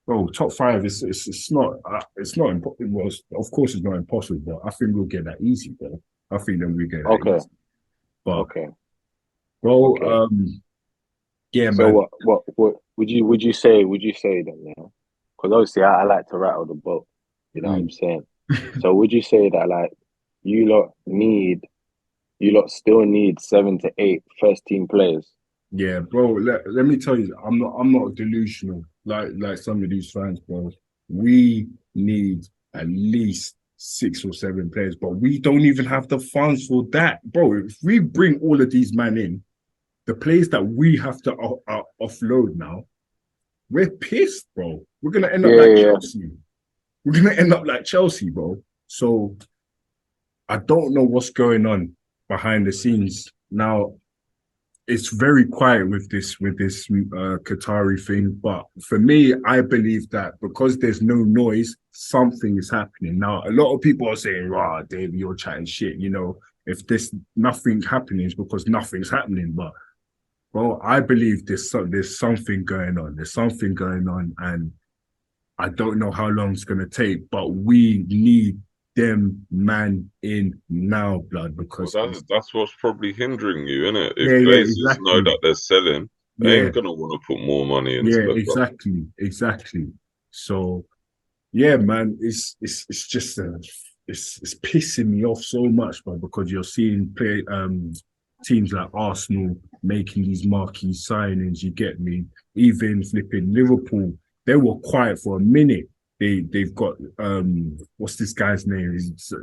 bro, top five, it's not impossible. Well, of course it's not impossible, but I think we'll get that easy, bro. I think then we get that easy. But, bro, yeah, so man. What would you say then, yeah? Because obviously I like to rattle the boat, you know what I'm saying? So would you say that like you lot still need 7 to 8 first team players? Yeah, bro. Let me tell you, I'm not delusional like some of these fans, bro. We need at least 6 or 7 players, but we don't even have the funds for that, bro. If we bring all of these men in, the players that we have to offload now, we're pissed, bro. We're gonna end up like Chelsea. We're gonna end up like Chelsea, bro. So I don't know what's going on behind the scenes. Now, it's very quiet with this Qatari thing, but for me, I believe that because there's no noise, something is happening. Now, a lot of people are saying, "Rah, Dave, you're chatting shit." You know, if there's nothing happening, it's because nothing's happening. But bro, I believe there's something going on. There's something going on, and I don't know how long it's gonna take, but we need them man in now, blood, because that's what's probably hindering you, isn't it? If Glazers exactly. know that they're selling, they ain't gonna want to put more money into the exactly. So yeah, man, it's just it's pissing me off so much, man, because you're seeing teams like Arsenal making these marquee signings. You get me? Even flipping Liverpool, they were quiet for a minute. They've got what's this guy's name?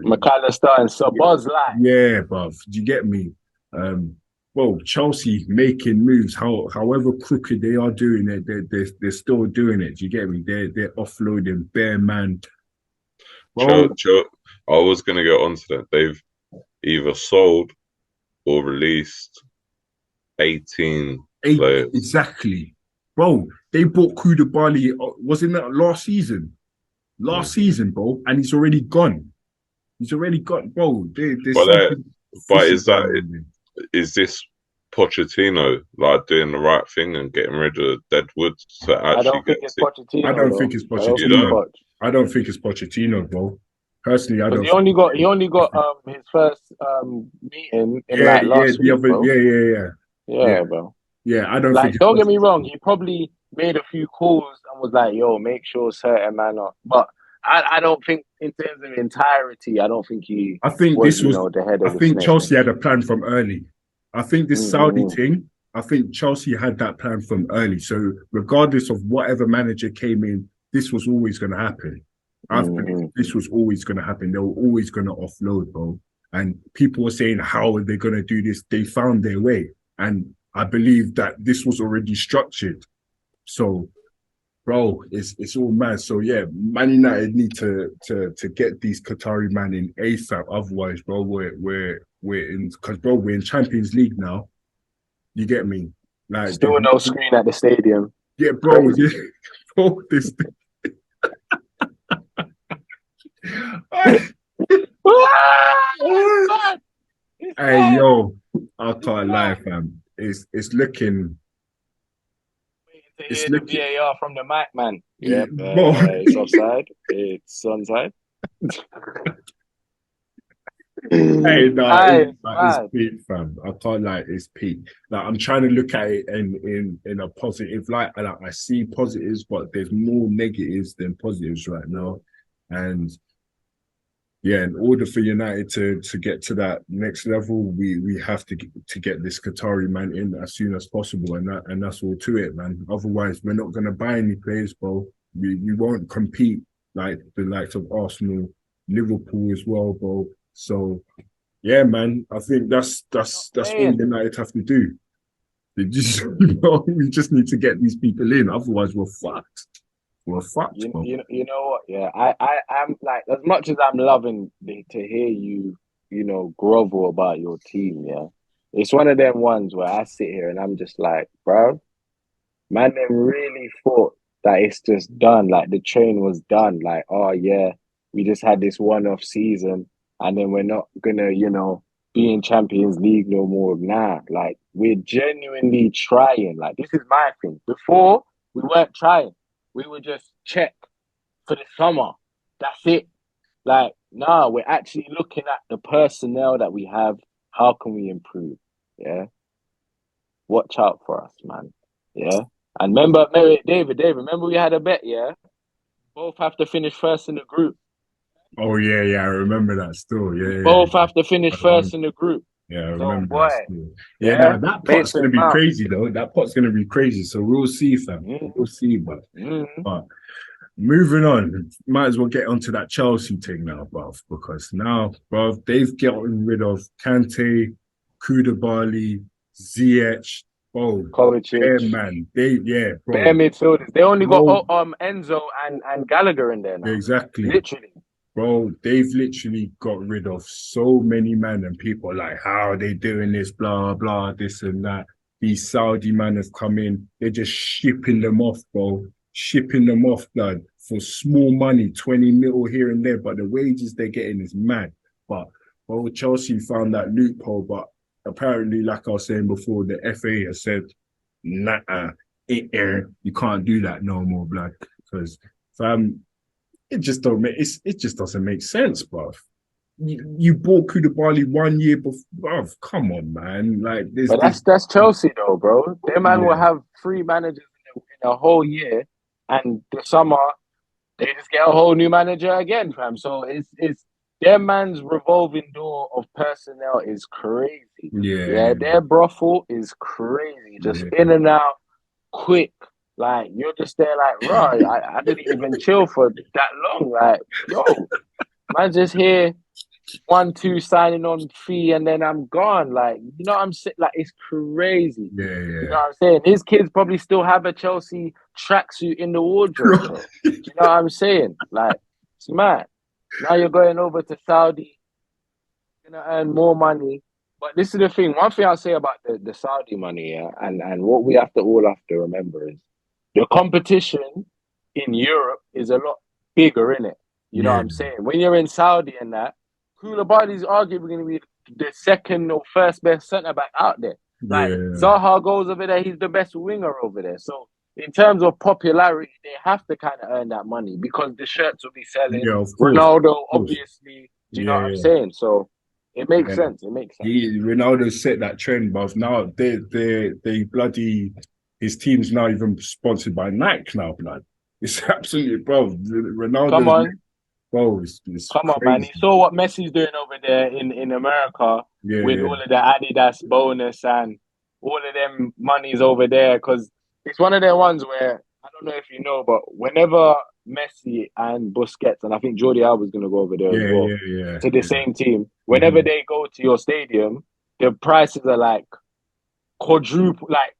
McAllister and Szoboszlai. Yeah, bruv. Do you get me? Well, Chelsea making moves, however crooked they are doing it, they're still doing it. Do you get me? They're offloading bare man. Well, I was gonna get onto that. They've either sold or released 18 players. Exactly. Bro, they bought Koulibaly, wasn't that last season? Last season, bro, and he's already gone. He's already gone, bro. But is this Pochettino like doing the right thing and getting rid of Deadwood to actually I don't think it's Pochettino. I don't think it's Pochettino. I don't think it's Pochettino, bro. Personally, I don't. He only got his first meeting in last week, bro. Yeah, bro. Yeah, I don't like. think. Don't get me wrong. He probably made a few calls and was like, "Yo, make sure certain man up." But I don't think in terms of entirety, I don't think he. I think was, this was the head of. I think Chelsea had a plan from early. I think this Saudi thing. I think Chelsea had that plan from early. So regardless of whatever manager came in, this was always going to happen. I think this was always going to happen. They were always going to offload, bro. And people were saying, how are they going to do this? They found their way. And I believe that this was already structured. So, bro, it's all mad. So, yeah, Man United need to get these Qatari man in ASAP. Otherwise, bro, we're in, because, bro, we're in Champions League now. You get me? Like, still no screen at the stadium. Yeah, bro. Yeah, bro, this. Hey, yo, I can't lie, fam. It's looking. It's looking. The VAR from the mic, man. Yep, it's offside. It's onside. Hey, no, it's peak, fam. I can't lie, it's peak. Like, I'm trying to look at it in a positive light. Like, I see positives, but there's more negatives than positives right now. And yeah, in order for United to get to that next level, we have to get this Qatari man in as soon as possible, and that's all to it, man. Otherwise, we're not gonna buy any players, bro. We won't compete like the likes of Arsenal, Liverpool as well, bro. So yeah, man. I think that's all Saying. United have to do. They just, we just need to get these people in. Otherwise, we're fucked. We're fucked, bro. You know what? Yeah, I'm like, as much as I'm loving to hear you, grovel about your team. Yeah, it's one of them ones where I sit here and I'm just like, bro, man, them really thought that it's just done. Like the train was done. Like, oh yeah, we just had this one-off season, and then we're not gonna, be in Champions League no more. Nah, like we're genuinely trying. Like this is my thing. Before we weren't trying. We would just check for the summer. That's it. Like, nah, we're actually looking at the personnel that we have. How can we improve? Yeah. Watch out for us, man. Yeah. And David, remember we had a bet, yeah? Both have to finish first in the group. Oh yeah, yeah, I remember that still. Yeah, Both yeah, have to finish yeah. first in the group. Yeah, I So, remember boy, that still. Yeah, yeah, now that pot's Mason gonna be Mount. crazy though. That pot's gonna be crazy. So we'll see, fam. We'll see, but moving on, might as well get onto that Chelsea thing now, bruv, because now, bruv, they've gotten rid of Kante, Koulibaly, Ziyech, oh, Kovacic. man. They, yeah, Bare bro. midfielders. They only got Bro, Enzo and Gallagher in there now. exactly. Literally. Bro, they've literally got rid of so many men, and people are like, how are they doing this? Blah, blah, this and that. These Saudi men have come in. They're just shipping them off, bro. Shipping them off, blood, for small money, 20 mil here and there. But the wages they're getting is mad. But, bro, Chelsea found that loophole. But apparently, like I was saying before, the FA has said, nah, you can't do that no more, blood. Because, fam, it just doesn't make sense, bruv. You bought Koulibaly 1 year before, bruv. Come on, man. Like But this. that's Chelsea though, bro. Their man will Yeah, have three managers in a whole year, and the summer they just get a whole new manager again, fam. So it's their man's revolving door of personnel is crazy. yeah, Yeah, their brothel is crazy. Just yeah. in and out, quick. Like you're just there, like, right. I didn't even chill for that long. Like, yo, man, just here 1-2 signing on fee and then I'm gone. Like, you know what I'm saying? Like, it's crazy. Yeah, You yeah. know what I'm saying? His kids probably still have a Chelsea tracksuit in the wardrobe, bro. Do you know what I'm saying? Like, it's mad. Now you're going over to Saudi, you're gonna earn more money. But this is the thing. One thing I'll say about the Saudi money, yeah, and what we all have to remember is the competition in Europe is a lot bigger, in it. You know what Yeah, I'm saying? When you're in Saudi and that, Koulibaly is arguably going to be the second or first best centre back out there. Like yeah, Zaha goes over there, he's the best winger over there. So in terms of popularity, they have to kind of earn that money because the shirts will be selling. yeah. Of course, Ronaldo, of course. obviously. Do you know what I'm Yeah, saying? So it makes yeah. sense. It makes sense. Ronaldo set that trend, but now they bloody his team's now even sponsored by Nike now, blood. It's absolutely, bro. Come Ronaldo's, on. bro, it's Come on, man. crazy. You saw what Messi's doing over there in America Yeah, with yeah, all of the Adidas bonus and all of them monies over there. Because it's one of the ones where, I don't know if you know, but whenever Messi and Busquets, and I think Jordi Alba's going to go over there as yeah, well, yeah, yeah, to the yeah. same team, whenever Mhm. they go to your stadium, the prices are like quadruple, like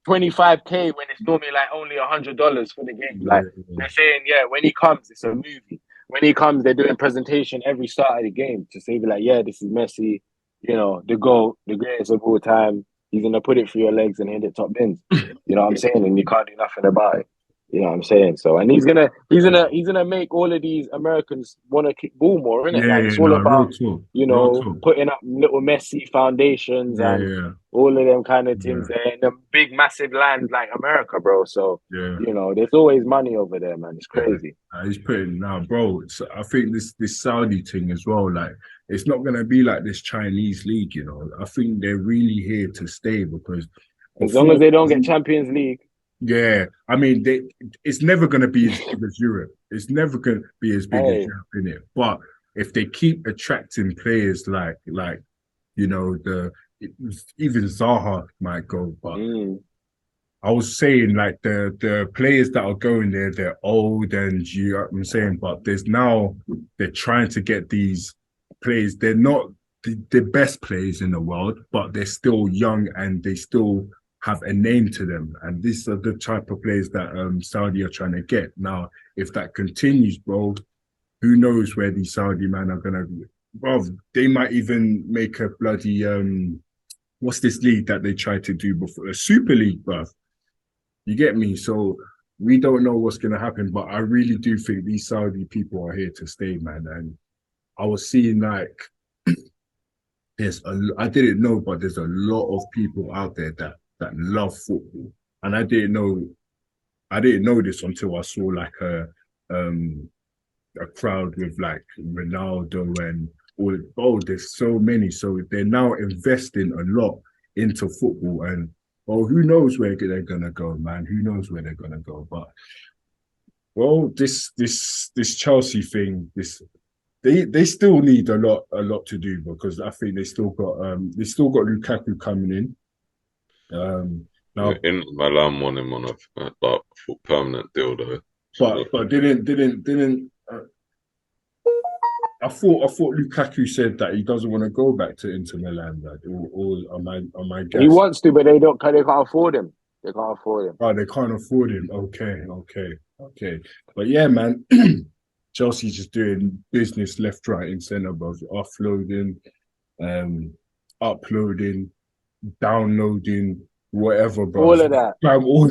25K when it's normally like only $100 for the game. Yeah, Like they're saying, yeah, when he comes, it's a movie. When he comes, they're doing presentation every start of the game to say, like, yeah, this is Messi, the GOAT, the greatest of all time. He's gonna put it through your legs and hit it top bins. You know what I'm saying? And you can't do nothing about it. You know what I'm saying? So, and he's gonna make all of these Americans want to kick ball more, isn't it? yeah, Like yeah. it's all No, about real talk. putting up little Messi foundations Yeah, and yeah, all of them kind of yeah, things there in a big, massive land like America, bro. So, yeah. there's always money over there, man. It's Yeah, crazy. he's putting now, bro. I think this Saudi thing as well. Like, it's not gonna be like this Chinese league, you know. I think they're really here to stay because As long as before, they don't get Champions League. yeah, I mean, it's never gonna be as big as Europe. It's never gonna be as big as Hey, Europe in it. But if they keep attracting players like the even Zaha might go, but mm, I was saying like the players that are going there, they're old and you know what I'm saying, but they're trying to get these players. They're not the best players in the world, but they're still young and they still have a name to them. And these are the type of players that Saudi are trying to get. Now, if that continues, bro, who knows where these Saudi men are gonna be? Bro, they might even make a bloody what's this league that they tried to do before? A Super League, bro. You get me? So we don't know what's gonna happen, but I really do think these Saudi people are here to stay, man. And I was seeing like I didn't know, but there's a lot of people out there that love football. And I didn't know this until I saw like a crowd with like Ronaldo and all. Oh, there's so many. So they're now investing a lot into football, and oh, who knows where they're gonna go, man? Who knows where they're gonna go? But well, this Chelsea thing, they still need a lot to do, because I think they still got Lukaku coming in. Now, in Milan won him on a like permanent deal though. but didn't. I thought Lukaku said that he doesn't want to go back to Inter Milan, like, or am I guessing? He wants to, but they can't afford him. They can't afford him. Oh, they can't afford him. Okay. But yeah, man, Chelsea's just doing business left, right, and centre, bro. Offloading, uploading, downloading, whatever, bro. All of that. All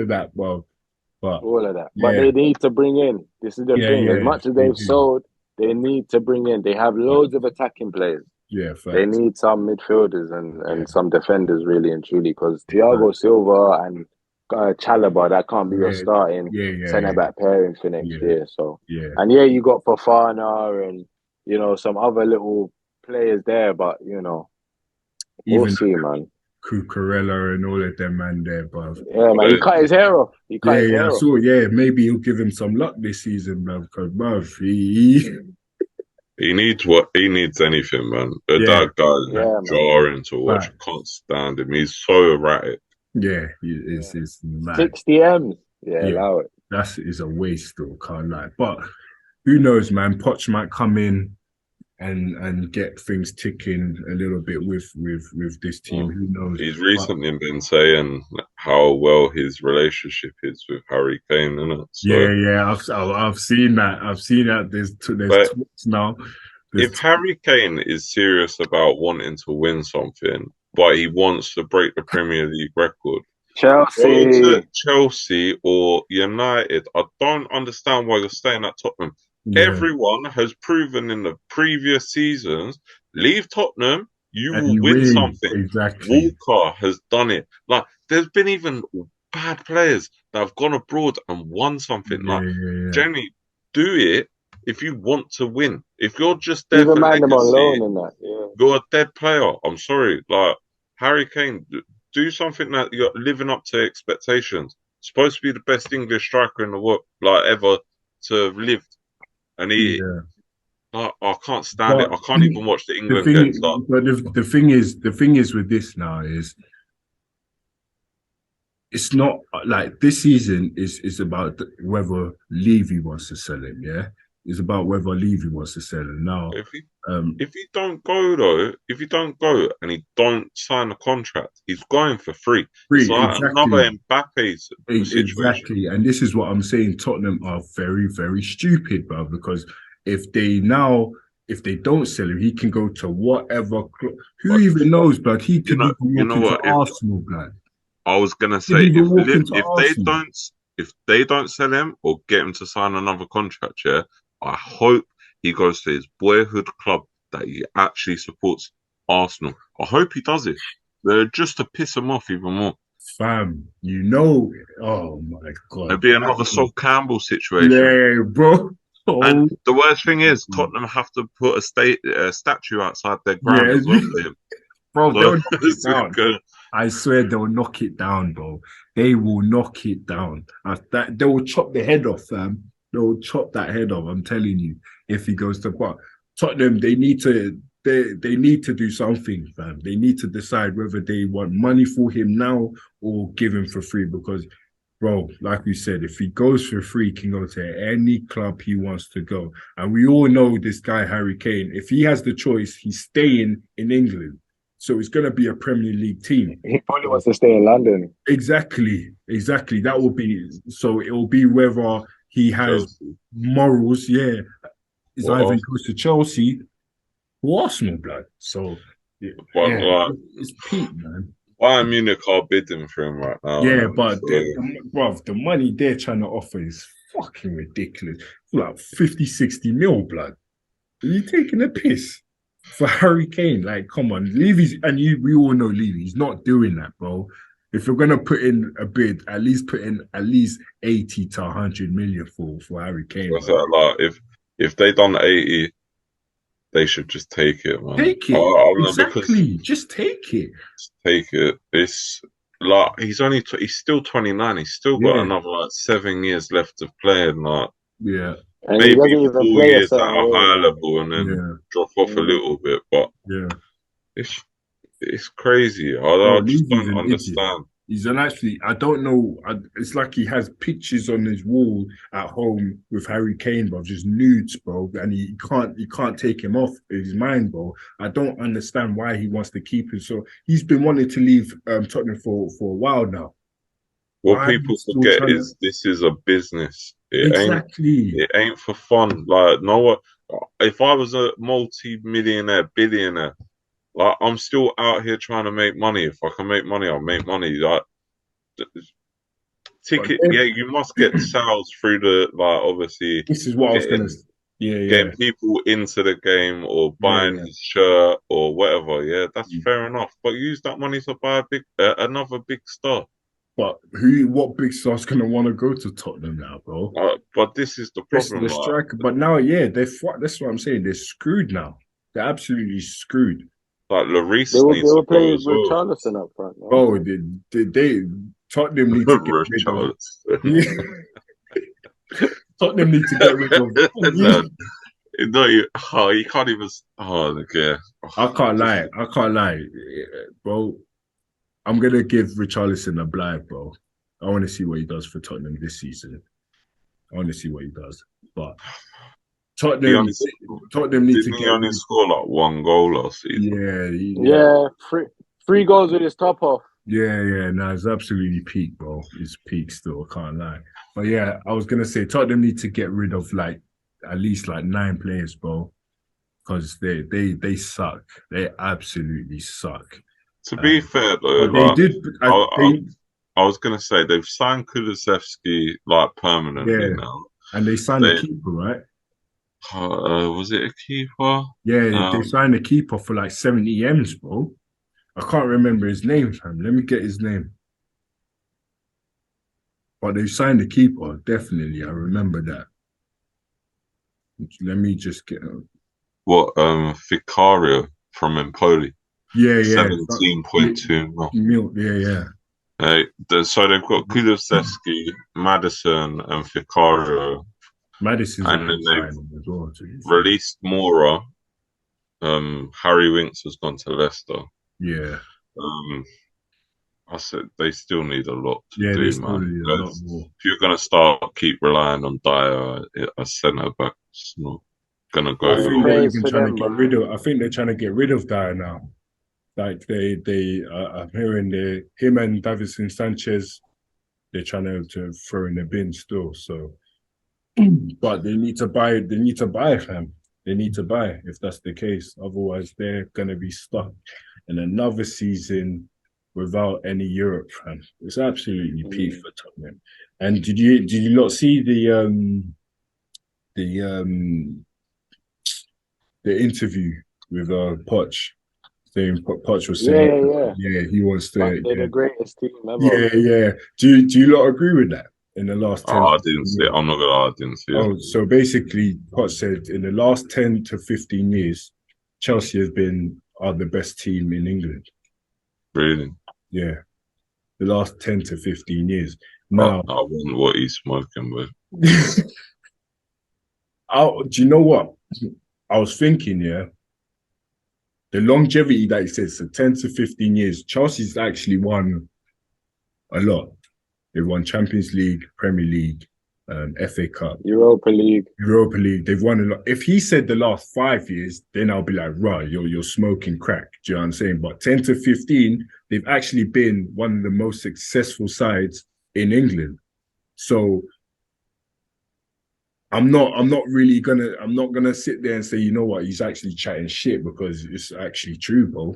of that, bro. But all of that. But they need to bring in. This is the thing. As much as they've sold, they need to bring in. They have loads of attacking players. Yeah, facts. They need some midfielders and some defenders, really and truly, because Thiago Silva and Chalobah, that can't be your starting centre-back pairing for next year. So and you got Fofana and some other little players there, but we'll see, man. Cucurella and all of them, man, there, bro. Yeah, man, he cut his hair off. I saw, maybe he'll give him some luck this season, bro, because, bro, he needs anything, man. That guy's jarring to watch. I can't stand him. He's so erratic. Yeah, it's mad. 60 M's. Yeah, allow it. That is a waste, though, can't lie. But who knows, man? Poch might come in and get things ticking a little bit with this team. Who knows? He's recently been saying how well his relationship is with Harry Kane, isn't it? So, I've seen that. There's talks now. If Harry Kane is serious about wanting to win something, but he wants to break the Premier League record, Chelsea or United, I don't understand why you're staying at Tottenham. Yeah. Everyone has proven in the previous seasons, leave Tottenham, you will win something. Exactly. Walker has done it. Like, there's been even bad players that have gone abroad and won something. Generally, do it if you want to win. If you're just there for legacy, you're a dead player. I'm sorry. Like, Harry Kane, do something that you're living up to expectations. Supposed to be the best English striker in the world, like, ever to have lived. And I can't stand it. I can't even watch the England games. But the thing is with this now is, it's not like this season is about whether Levy wants to sell him. Yeah, it's about whether Levy wants to sell him now. If he don't go and he don't sign a contract, he's going for free. It's like another Mbappe situation. Exactly, and this is what I'm saying. Tottenham are very, very stupid, bro, because if they don't sell him, he can go to whatever club. Who even knows, blood? He could walk into Arsenal, blood. I was gonna say if they don't sell him or get him to sign another contract, I hope he goes to his boyhood club that he actually supports, Arsenal. I hope he does it. Just to piss him off even more. Fam, oh my God. It'd be another Sol Campbell situation. Yeah, bro. Oh. And the worst thing is, Tottenham have to put a statue outside their ground as well for him. Bro, they'll knock it down. I swear they'll knock it down, bro. They will knock it down. They will chop the head off, fam. They'll chop that head off, I'm telling you, if he goes to Tottenham, they need to do something, fam. They need to decide whether they want money for him now or give him for free, because bro, like we said, if he goes for free, he can go to any club he wants to go. And we all know this guy, Harry Kane. If he has the choice, he's staying in England. So it's going to be a Premier League team. He probably wants to stay in London. Exactly. That will be so. It will be whether he has Chelsea. morals. Yeah, it's Or either he Arsenal. goes to Chelsea or Arsenal, blood. So But yeah, like it's peak, man. Bayern Munich are bidding for him right now. Yeah, And but so, bruv, the money they're trying to offer is fucking ridiculous. Like 50, 60 mil, blood. Are you taking a piss for Harry Kane? Like, come on, Levy's, and we all know Levy's not doing that, bro. If you're gonna put in a bid, at least put in at least 80 to 100 million for Harry Kane. what's that like? If they done 80, they should just take it, man. Take it. I know, because Exactly. Just take it. take it. It's like he's still 29. He's still got Yeah. another like 7 years left of playing. Like Yeah. And he maybe doesn't even 4 play a years at certain a way. high level and then Yeah. drop off a Mm. little bit. But Yeah. it's crazy. Bro, I just Levy's don't an idiot. understand. He's an actually, I don't know. It's like he has pictures on his wall at home with Harry Kane, bro, just nudes, bro, and he can't take him off his mind, bro. I don't understand why he wants to keep him. So he's been wanting to leave Tottenham for a while now. What Why people he's still forget trying to- is this is a business. exactly. It ain't for fun. Like no one. If I was a multi-millionaire, billionaire, like I'm still out here trying to make money. If I can make money, I'll make money. Like ticket, But yeah, you must get sales through the like obviously this is what I was gonna. getting Yeah, getting people into the game or buying yeah. his shirt or whatever. Yeah, that's Mm. fair enough. But use that money to buy another big star. But what big star's gonna want to go to Tottenham now, bro? But this is the This problem. the Like, striker. But now, yeah, that's what I'm saying. They're screwed now. They're absolutely screwed. Lloris They needs will to go play as with well. Charleston up front. No? Oh, they Tottenham need to get rid of. Tottenham need to get rid of. No, you can't even. Oh, yeah. I can't lie. Bro. I'm gonna give Richarlison a blind, bro. I want to see what he does for Tottenham this season. I want to see what he does, but Tottenham need to Didn't he get only rid. score like 1 goal last season? Yeah, three goals with his top off. Yeah. No, it's absolutely peak, bro. It's peak still. I can't lie. But yeah, I was gonna say Tottenham need to get rid of like at least like 9 players, bro, because they suck. They absolutely suck. To be fair though, But they like, did. I was gonna say they've signed Kulusevski like permanently now. And they signed a keeper, right? Was it a keeper? Yeah, they signed a keeper for like 70 M's, bro. I can't remember his name, fam. Let me get his name. But they signed a keeper, definitely. I remember that. Let me just get what Vicario from Empoli. Yeah. 17.2 mil. Yeah. So they've got Kulusevski, Madison, and Vicario. Madison's and then they've as well. released Mora. Harry Winks has gone to Leicester. Yeah. I said they still need a lot to they do, still man. need a lot more. If you're gonna keep relying on Dyer, a centre back, it's not gonna go. I think they're even trying them, to get rid of. I think they're trying to get rid of Dyer now. Like I'm hearing him and Davinson Sanchez, they're trying to throw in the bin still. So, but they need to buy. They need to buy, fam. They need to buy if that's the case. Otherwise, they're gonna be stuck in another season without any Europe, fam. It's absolutely peak for Tottenham. And did you not see the interview with Poch? Poch was saying, he wants to. They're the greatest team ever. Yeah. Do you not agree with that? In the last 10, I didn't see it. I'm not gonna lie, I didn't see it. So basically, Poch said in the last 10 to 15 years, Chelsea are the best team in England. Really? Yeah, the last 10 to 15 years. Now, I wonder what he's smoking with. do you know what? I was thinking, the longevity that he says, so 10 to 15 years, Chelsea's actually won a lot. They've won Champions League, Premier League, FA Cup, Europa League. Europa League. They've won a lot. If he said the last 5 years, then I'll be like, right, you're smoking crack. Do you know what I'm saying? But 10 to 15, they've actually been one of the most successful sides in England. So I'm not gonna sit there and say, you know what, he's actually chatting shit, because it's actually true, bro.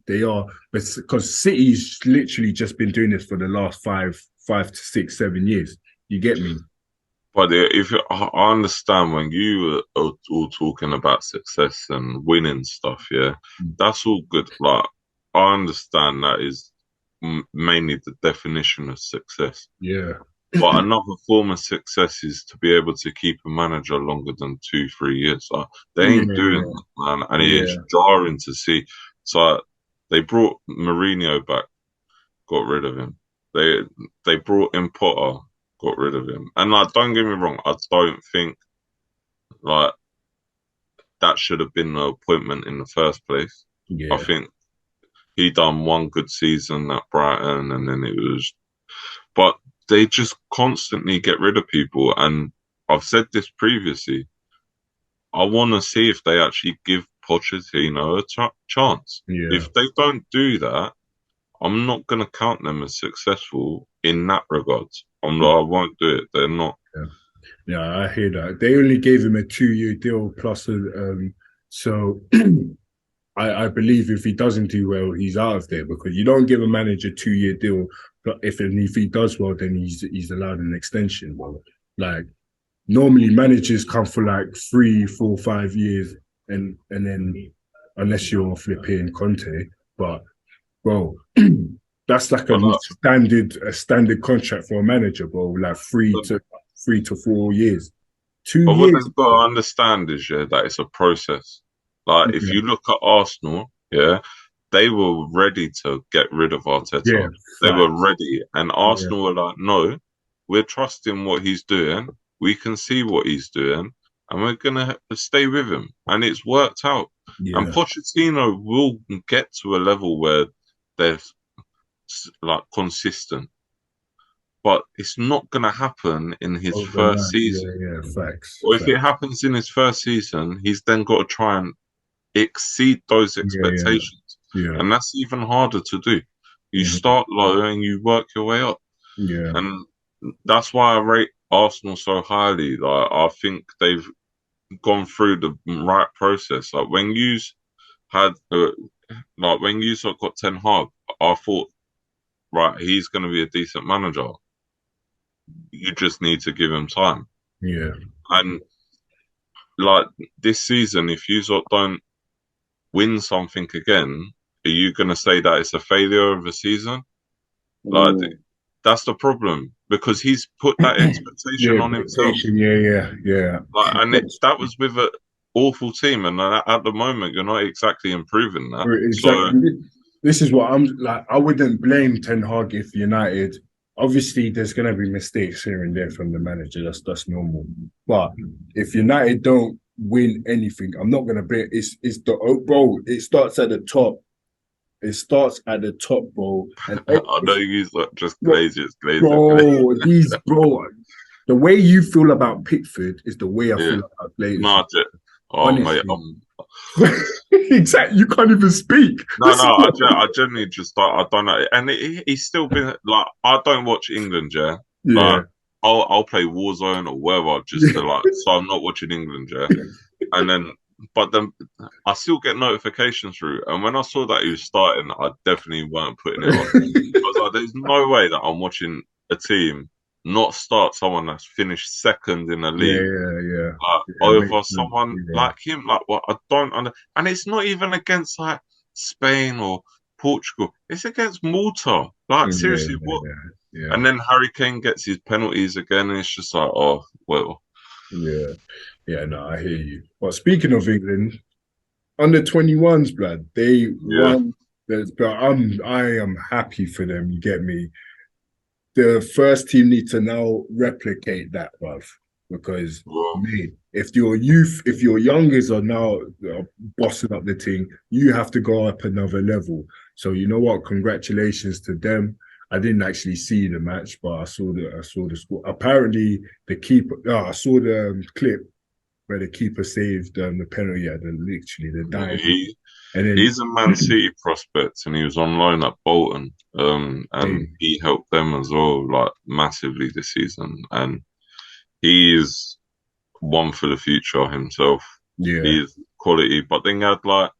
They are, because City's literally just been doing this for the last 5 to 6, 7 years. You get me? But I understand when you are all talking about success and winning stuff, yeah, that's all good. Like, I understand that is mainly the definition of success. Yeah. But another form of success is to be able to keep a manager longer than 2, 3 years. Like, they ain't doing that, man, and it's jarring to see. So they brought Mourinho back, got rid of him. They brought in Potter, got rid of him. And like, don't get me wrong, I don't think like that should have been the appointment in the first place. Yeah. I think he done one good season at Brighton, and then it was, but they just constantly get rid of people. And I've said this previously, I want to see if they actually give Pochettino a chance. Yeah. If they don't do that, I'm not going to count them as successful in that regard. I won't do it. They're not. Yeah, I hear that. They only gave him a 2-year deal plus so I believe if he doesn't do well, he's out of there, because you don't give a manager a 2-year deal. But if he does well, then he's allowed an extension. Well, like, normally managers come for like 3, 4, 5 years, and then unless you're flipping Conte, but bro, that's like a standard contract for a manager, bro. Like 3 to 4 years. 2 but years. What they've got to understand is, yeah, that it's a process. Like, if you look at Arsenal, yeah, they were ready to get rid of Arteta. Yeah, they were ready. And Arsenal were like, no, we're trusting what he's doing. We can see what he's doing, and we're going to stay with him. And it's worked out. Yeah. And Pochettino will get to a level where they're like consistent. But it's not going to happen in his first season. Yeah, facts. Or if it happens in his first season, he's then got to try and exceed those expectations. Yeah. And that's even harder to do. You start low and you work your way up. Yeah. And that's why I rate Arsenal so highly. Like, I think they've gone through the right process. Like, when you had when you got Ten Hag, I thought, right, he's going to be a decent manager. You just need to give him time. Yeah. And like, this season, if you don't win something again, are you going to say that it's a failure of a season? Like, that's the problem, because he's put that expectation on himself. Yeah. Like, and that was with an awful team, and at the moment, you're not exactly improving that. Exactly. So, this is what I'm like. I wouldn't blame Ten Hag if United. Obviously, there's going to be mistakes here and there from the manager. That's normal. But if United don't win anything, I'm not going to blame. It's bro. It starts at the top. It starts at the top, bro. And I know you just Glazer. Bro, the way you feel about Pickford is the way I feel about Glazer. No, mate, exactly. You can't even speak. I genuinely just I don't know. And he's still been like, I don't watch England, yeah. Like, I'll play Warzone or whatever, just to like, so I'm not watching England, yeah. And then, but then I still get notifications through. And when I saw that he was starting, I definitely weren't putting it on. I was like, there's no way that I'm watching a team not start someone that's finished second in the league. Over someone like him. Like, what, I don't understand. And it's not even against like Spain or Portugal. It's against Malta. Like, seriously, what? Yeah. And then Harry Kane gets his penalties again, and it's just like, oh, well. Yeah, no, I hear you. But speaking of England, under 21s, blood, they won. I am happy for them. You get me? The first team need to now replicate that, bruv. Because, mate, if your youngers are now bossing up the team, you have to go up another level. So, you know what? Congratulations to them. I didn't actually see the match, but I saw the score. Apparently, the keeper. I saw the clip where the keeper saved the penalty at literally the Yeah, dive, and he's a Man then City prospect, and he was on loan at Bolton. And hey, he helped them as well, like massively this season. And he is one for the future himself. yeah, He's quality. But then you had like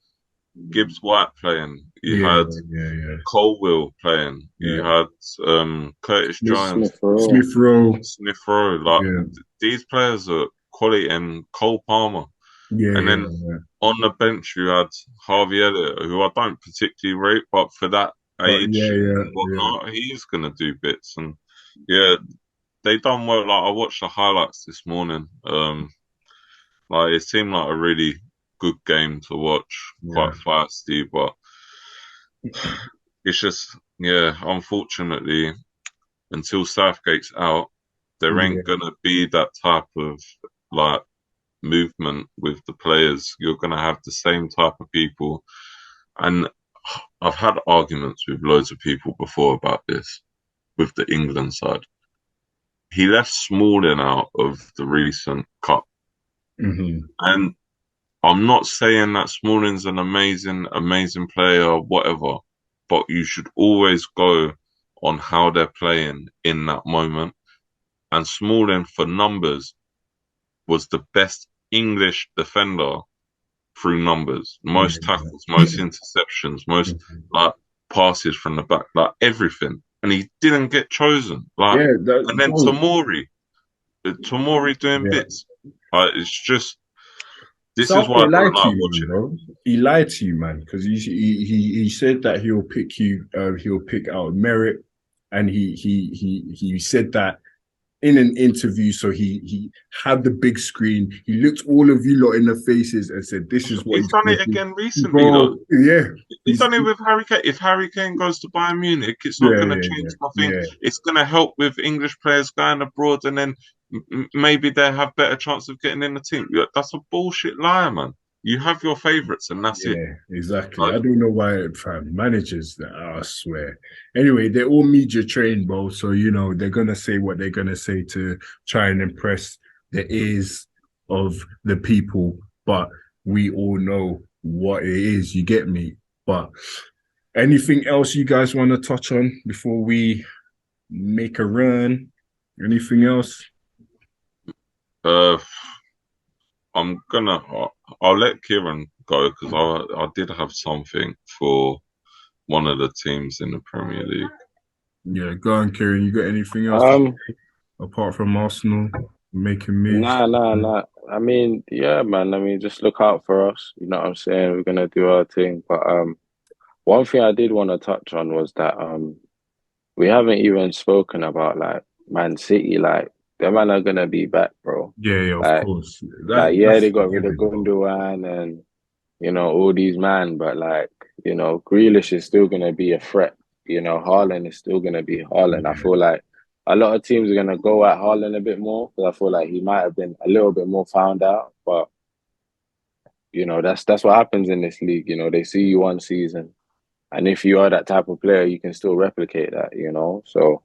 Gibbs White playing. You yeah, had yeah, Colwill playing. You yeah. had Curtis Jones, Smith Rowe. Smith Rowe, Smith Rowe. Like yeah, these players are quality, and Cole Palmer. yeah, And then yeah. on the bench you had Harvey Elliott, who I don't particularly rate, but for that But yeah, age yeah, and yeah, whatnot, he's gonna do bits. And yeah, they done well. Like I watched the highlights this morning. Like it seemed like a really good game to watch, yeah, quite feisty, but it's just yeah, unfortunately, until Southgate's out, there ain't yeah, gonna be that type of like movement with the players. You're gonna have the same type of people, and I've had arguments with loads of people before about this with the England side. He left Smalling out of the recent cup, hmm, and I'm not saying that Smalling's an amazing player, whatever, but you should always go on how they're playing in that moment. And Smalling, for numbers, was the best English defender through numbers. yeah, Most tackles, most interceptions, most like passes from the back, like everything. And he didn't get chosen. Like, yeah. That, and then bro, Tomori doing yeah. bits. Like, it's just this is why I Southgate don't lied to like you, man, watching it. bro. He lied to you, man, because he said that he'll pick you. He'll pick out merit, and he said that in an interview. So he had the big screen. He looked all of you lot in the faces and said, "This is what He's he's done going it to do, again recently, though. bro." Yeah, He's he's done it with Harry Kane. If Harry Kane goes to Bayern Munich, it's not yeah, going to yeah, change yeah, nothing. yeah, It's going to help with English players going abroad, and then maybe they have better chance of getting in the team. Yeah, that's a bullshit lie, man. You have your favourites, and that's it. yeah. Exactly. Like, I don't know why fam, managers. I swear. Anyway, they're all media trained, bro. So you know they're gonna say what they're gonna say to try and impress the ears of the people. But we all know what it is. You get me? But anything else you guys want to touch on before we make a run? Anything else? uh, I'll let Kieran go because I did have something for one of the teams in the Premier League. Yeah, go on, Kieran. You got anything else to Um, say apart from Arsenal making moves? nah. I mean, yeah, man. I mean, just look out for us. You know what I'm saying? We're gonna do our thing. But one thing I did want to touch on was that we haven't even spoken about like Man City. Like, them man are gonna be back, bro. Yeah, yeah, of Like, course. yeah, That's they got rid of given, bro. Gundogan and all these man, but like, Grealish is still gonna be a threat. Haaland is still gonna be Haaland. I Yeah, feel like a lot of teams are gonna go at Haaland a bit more because I feel like he might have been a little bit more found out. But that's what happens in this league. They see you one season, and if you are that type of player, you can still replicate that. So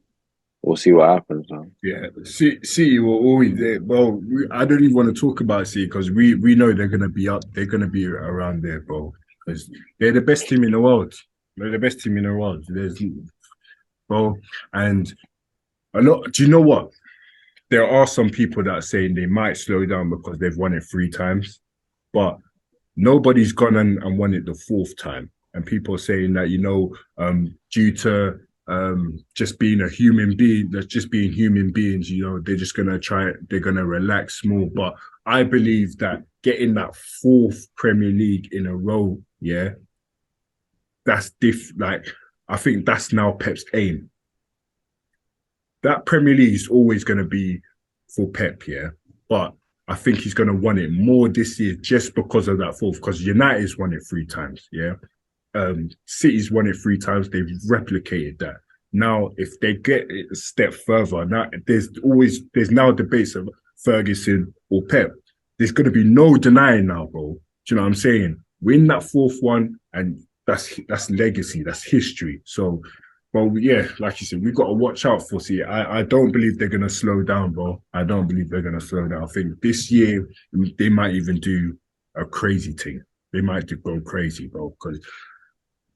we'll see what happens, man. yeah. City will always there. Well, I don't even want to talk about City because we know they're gonna be up. They're gonna be around there, bro. Because they're the best team in the world. They're the best team in the world. There's, bro, and a lot. Do you know what? There are some people that are saying they might slow down because they've won it 3 times, but nobody's gone and won it the 4th time. And people are saying that, due to just being a human being, that's just being human beings, they're just gonna they're gonna relax more. But I believe that getting that 4th Premier League in a row, yeah, that's like I think that's now Pep's aim. That Premier League is always gonna be for Pep, yeah. But I think he's going to want it more this year just because of that 4th. Because United's won it 3 times, yeah. City's won it 3 times. They've replicated that. Now, if they get it a step further, now there's now debates of Ferguson or Pep. There's going to be no denying now, bro. Do you know what I'm saying? Win that 4th one, and that's legacy. That's history. So But yeah, like you said, we've got to watch out for City. I don't believe they're gonna slow down, bro. I don't believe they're gonna slow down. I think this year they might even do a crazy thing. They might go crazy, bro, because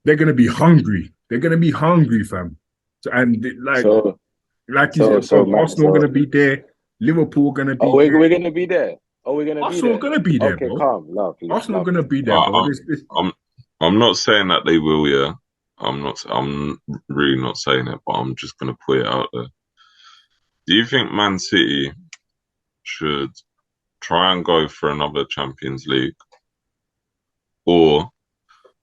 they're gonna be hungry. They're gonna be hungry, fam. So, and So, like you said, bro, Matt, Arsenal are gonna be there. Liverpool are gonna oh, be there. we're gonna be there. Oh, we're gonna be Arsenal are there. gonna be there, Okay, bro. calm, love, Arsenal are love. gonna be there, bro. I, I'm I'm not saying that they will, yeah. I'm really not saying it, but I'm just gonna put it out there. Do you think Man City should try and go for another Champions League, or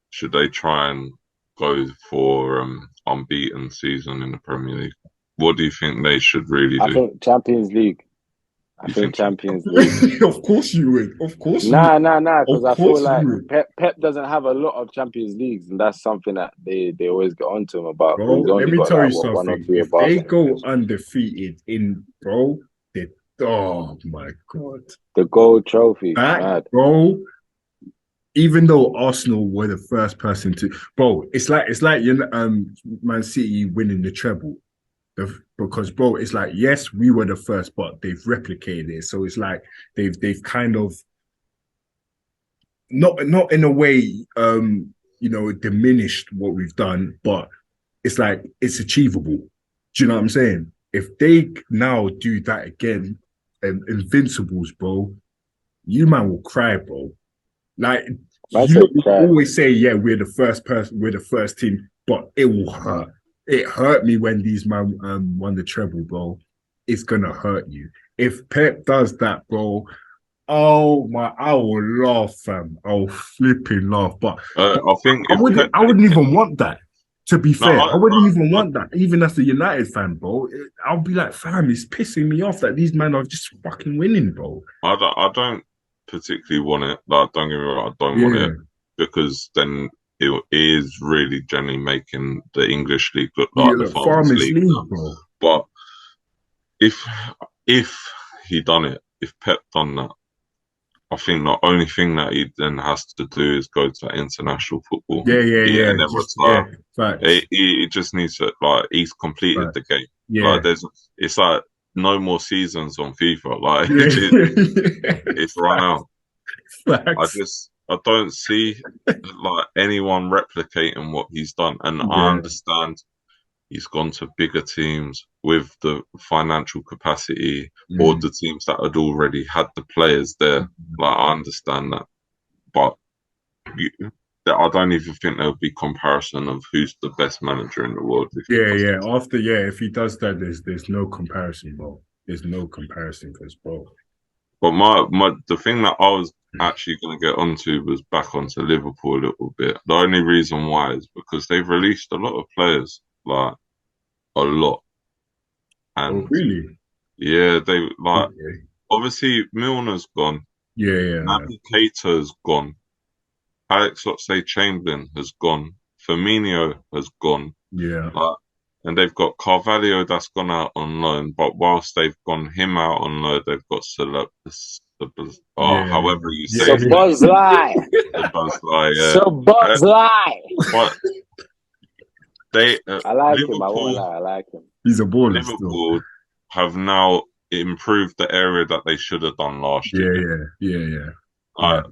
should they try and go for unbeaten season in the Premier League? What do you think they should really I do? think Champions League. I You think think? Champions League. Of course you would. Of course you Nah, would. nah, nah. Because Of I feel course you like would. Pep doesn't have a lot of Champions Leagues, and that's something that they always get onto him about. Because Bro, he's let only me got tell like you what, one or something. two If above they him. go undefeated in, bro, they, oh my God. The gold trophy, That, mad. bro, even though Arsenal were the first person to, bro, it's like you know, Man City winning the treble. Because bro, it's like yes, we were the first, but they've replicated it. So it's like they've kind of not in a way diminished what we've done, but it's like it's achievable. Do you know what I'm saying? If they now do that again, and Invincibles, bro, you man will cry, bro. Like Man you said will cry. always say, yeah, we're the first person, we're the first team, but it will hurt. It hurt me when these man won the treble, bro. It's gonna hurt you. If Pep does that, bro, oh my, I will laugh, fam. I'll flipping laugh. But I think I if wouldn't Pep, I wouldn't even want that. To be no, fair, I wouldn't even want that. Even as a United fan, bro, I'll be like, fam, it's pissing me off that these men are just fucking winning, bro. I don't particularly want it. Like, don't get me wrong, I don't want Yeah, it because then it is really generally making the English league look yeah, like the look, Farmers Farmers League League, now. bro. But if if he done it, if Pep done that, I think the only thing that he then has to do is go to international football, Yeah. and then Just yeah, retire. facts, He just needs to, like, he's completed the facts. game. Yeah, Like it's like no more seasons on FIFA. Like yeah, it's run out. facts. I don't see like anyone replicating what he's done, and I Yeah, understand he's gone to bigger teams with the financial capacity, or mm. the teams that had already had the players there. Like, I understand that, but you, I don't even think there'll be comparison of who's the best manager in the world if he does Yeah. that. After if he does that, there's no comparison, bro. There's no comparison because, bro. But my the thing that I was actually going to get onto was back onto Liverpool a little bit. The only reason why is because they've released a lot of players, like a lot, Oh, and really? yeah, they like Okay. obviously Milner's gone, Yeah. Naby Keita's gone, Alex Oxlade-Chamberlain has gone, Firmino has gone, Yeah. like, and they've got Carvalho that's gone out on loan. But whilst they've gone him out on loan, they've got Yeah. however you say his name, Sabozlai. the Buzzline, yeah. Sabozlai. But they I like him. I won't Liverpool lie. I like him. He's a baller still. Liverpool have now improved the area that they should have done last year. Yeah. Uh,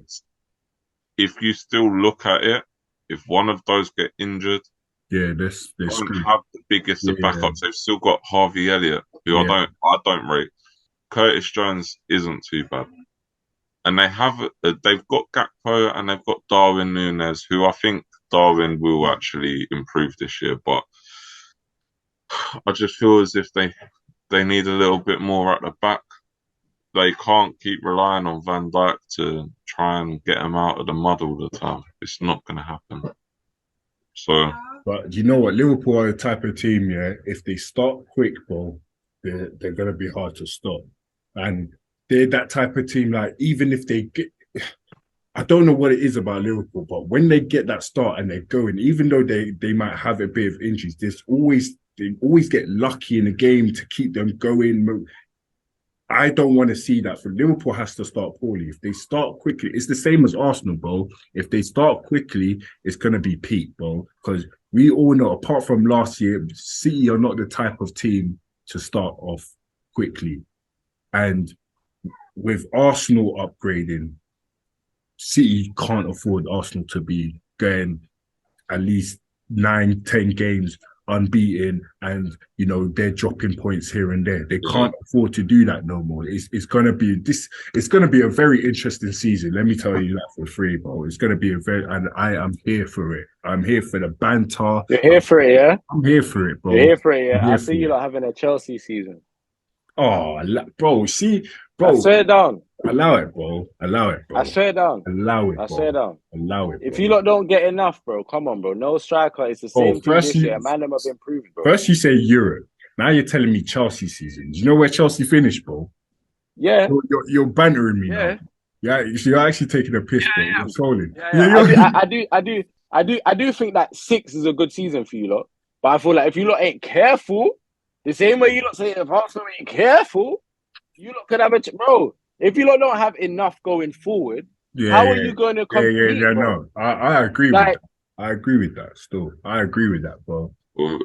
if you still look at it, if one of those get injured, Yeah, they're don't screwed. have the biggest of Yeah. backups. They've still got Harvey Elliott, who Yeah. I don't rate. Curtis Jones isn't too bad, and they've got Gakpo and they've got Darwin Núñez, who I think Darwin will actually improve this year. But I just feel as if they need a little bit more at the back. They can't keep relying on Van Dijk to try and get him out of the mud all the time. It's not going to happen. So, But you know what? Liverpool are the type of team, yeah, if they start quick, bro, they're gonna be hard to stop. And they're that type of team, like, even if they get I don't know what it is about Liverpool, but when they get that start and they're going, even though they might have a bit of injuries, they always get lucky in the game to keep them going. I don't want to see that. For Liverpool has to start poorly. If they start quickly, it's the same as Arsenal, bro. If they start quickly, it's gonna be peak, bro. Because we all know, apart from last year, City are not the type of team to start off quickly. And with Arsenal upgrading, City can't afford Arsenal to be going at least 9, 10 games unbeaten, and they're dropping points here and there. They can't afford to do that no more. It's gonna be a very interesting season. Let me tell you that for free, bro. It's gonna be and I am here for it. I'm here for the banter. You're here for it, yeah? I'm here for it, bro. You're here for it, yeah? I see you lot having a Chelsea season. Oh, bro, see, bro. I swear down. Allow it, bro. Allow it, bro. I swear down. Allow it, bro. I swear down. Allow it, bro. If you lot don't get enough, bro, come on, bro. No striker. It's the same thing this year. Man, them have improved, bro. First you say Europe. Now you're telling me Chelsea season. Do you know where Chelsea finished, bro? Yeah. You're bantering me now. Yeah, you're actually taking a piss, bro. You're trolling. I do think that 6 is a good season for you lot. But I feel like if you lot ain't careful, the same way you lot say if Arsenal ain't careful, you lot could have bro. If you lot don't have enough going forward, how are you going to compete? No, I agree with that. I agree with that. Still, I agree with that, bro. Well,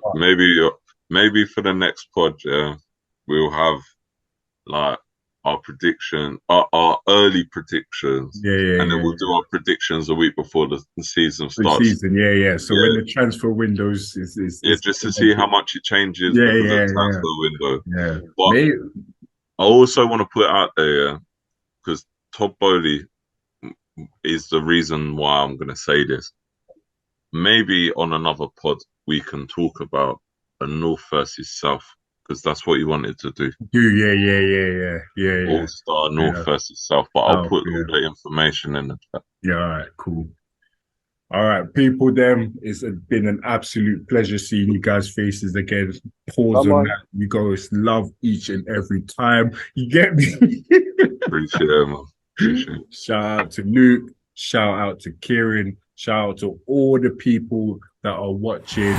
maybe for the next pod, we'll have like our prediction, our early predictions, and then we'll do our predictions a week before the season starts. So when the transfer windows is just to see how much it changes because of the transfer window. Yeah, but I also want to put it out there, because Todd Bowley is the reason why I'm going to say this. Maybe on another pod we can talk about a North versus South, because that's what he wanted to do. Yeah. All-Star North versus South, but I'll put all the information in the chat. Yeah, all right, cool. All right, people, it's been an absolute pleasure seeing you guys' faces again. Pause on that. You guys love each and every time. You get me? Appreciate it, man. Appreciate it. Shout out to Luke. Shout out to Kieran. Shout out to all the people that are watching.